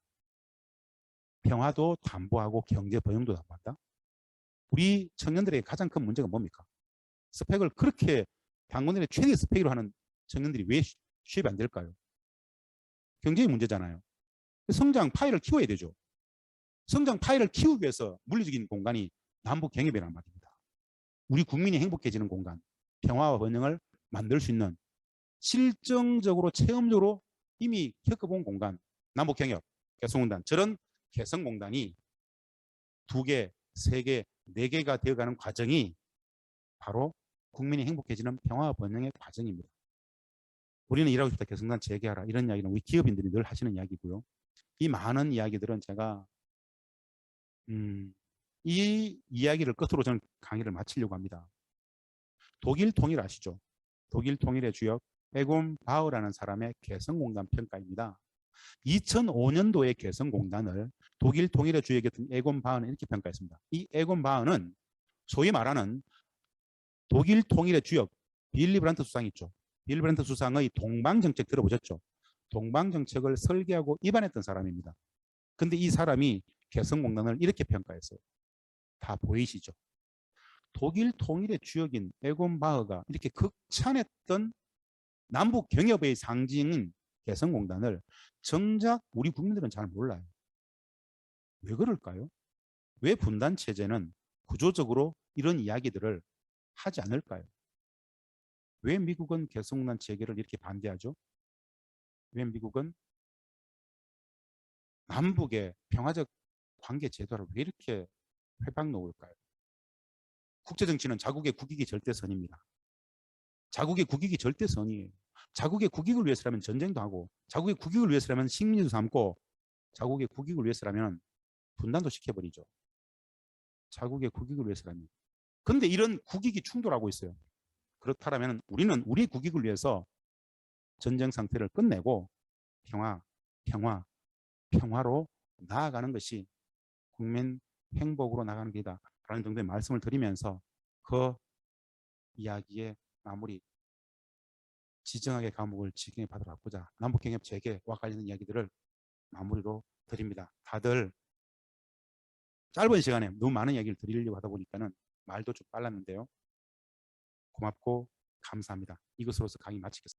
Speaker 1: 평화도 담보하고 경제 번영도 담보한다. 우리 청년들의 가장 큰 문제가 뭡니까? 스펙을 그렇게 당군들의 최대 스펙으로 하는 청년들이 왜 취업이 안 될까요? 경제의 문제잖아요. 성장 파이를 키워야 되죠. 성장 파이를 키우기 위해서 물리적인 공간이 남북 경협이란 말입니다. 우리 국민이 행복해지는 공간, 평화와 번영을 만들 수 있는 실정적으로 체험적으로 이미 겪어본 공간, 남북 경협, 개성공단, 저런 개성공단이 2개, 3개, 4개가 되어가는 과정이 바로 국민이 행복해지는 평화와 번영의 과정입니다. 우리는 일하고 싶다, 개성공단 재개하라 이런 이야기는 우리 기업인들이 늘 하시는 이야기고요. 이 많은 이야기들은 제가 이 이야기를 끝으로 저는 강의를 마치려고 합니다. 독일 통일 아시죠? 독일 통일의 주역 에곤 바흐라는 사람의 개성공단 평가입니다. 2005년도의 개성공단을 독일 통일의 주역이었던 에곤 바흐는 이렇게 평가했습니다. 이 에곤 바흐는 소위 말하는 독일 통일의 주역 빌리 브란트 수상 있죠. 빌리 브란트 수상의 동방정책 들어보셨죠? 동방정책을 설계하고 입안했던 사람입니다. 근데 이 사람이 개성공단을 이렇게 평가했어요. 다 보이시죠? 독일 통일의 주역인 에곤 바흐가 이렇게 극찬했던 남북 경협의 상징인 개성공단을 정작 우리 국민들은 잘 몰라요. 왜 그럴까요? 왜 분단체제는 구조적으로 이런 이야기들을 하지 않을까요? 왜 미국은 개성공단 재개를 이렇게 반대하죠? 왜 미국은 남북의 평화적 관계 제도를 왜 이렇게 회방 놓을까요? 국제정치는 자국의 국익이 절대선입니다. 자국의 국익이 절대선이에요. 자국의 국익을 위해서라면 전쟁도 하고 자국의 국익을 위해서라면 식민지도 삼고 자국의 국익을 위해서라면 분단도 시켜버리죠. 자국의 국익을 위해서라면. 그런데 이런 국익이 충돌하고 있어요. 그렇다면 우리는 우리 국익을 위해서 전쟁 상태를 끝내고 평화로 나아가는 것이 국민 행복으로 나가는 길이다 라는 정도의 말씀을 드리면서 그 이야기의 마무리, 지정학의 감옥을 지경에 받아갖고자 남북경협 재개와 관련된 이야기들을 마무리로 드립니다. 다들 짧은 시간에 너무 많은 이야기를 드리려고 하다 보니까는 말도 좀 빨랐는데요. 고맙고 감사합니다. 이것으로서 강의 마치겠습니다.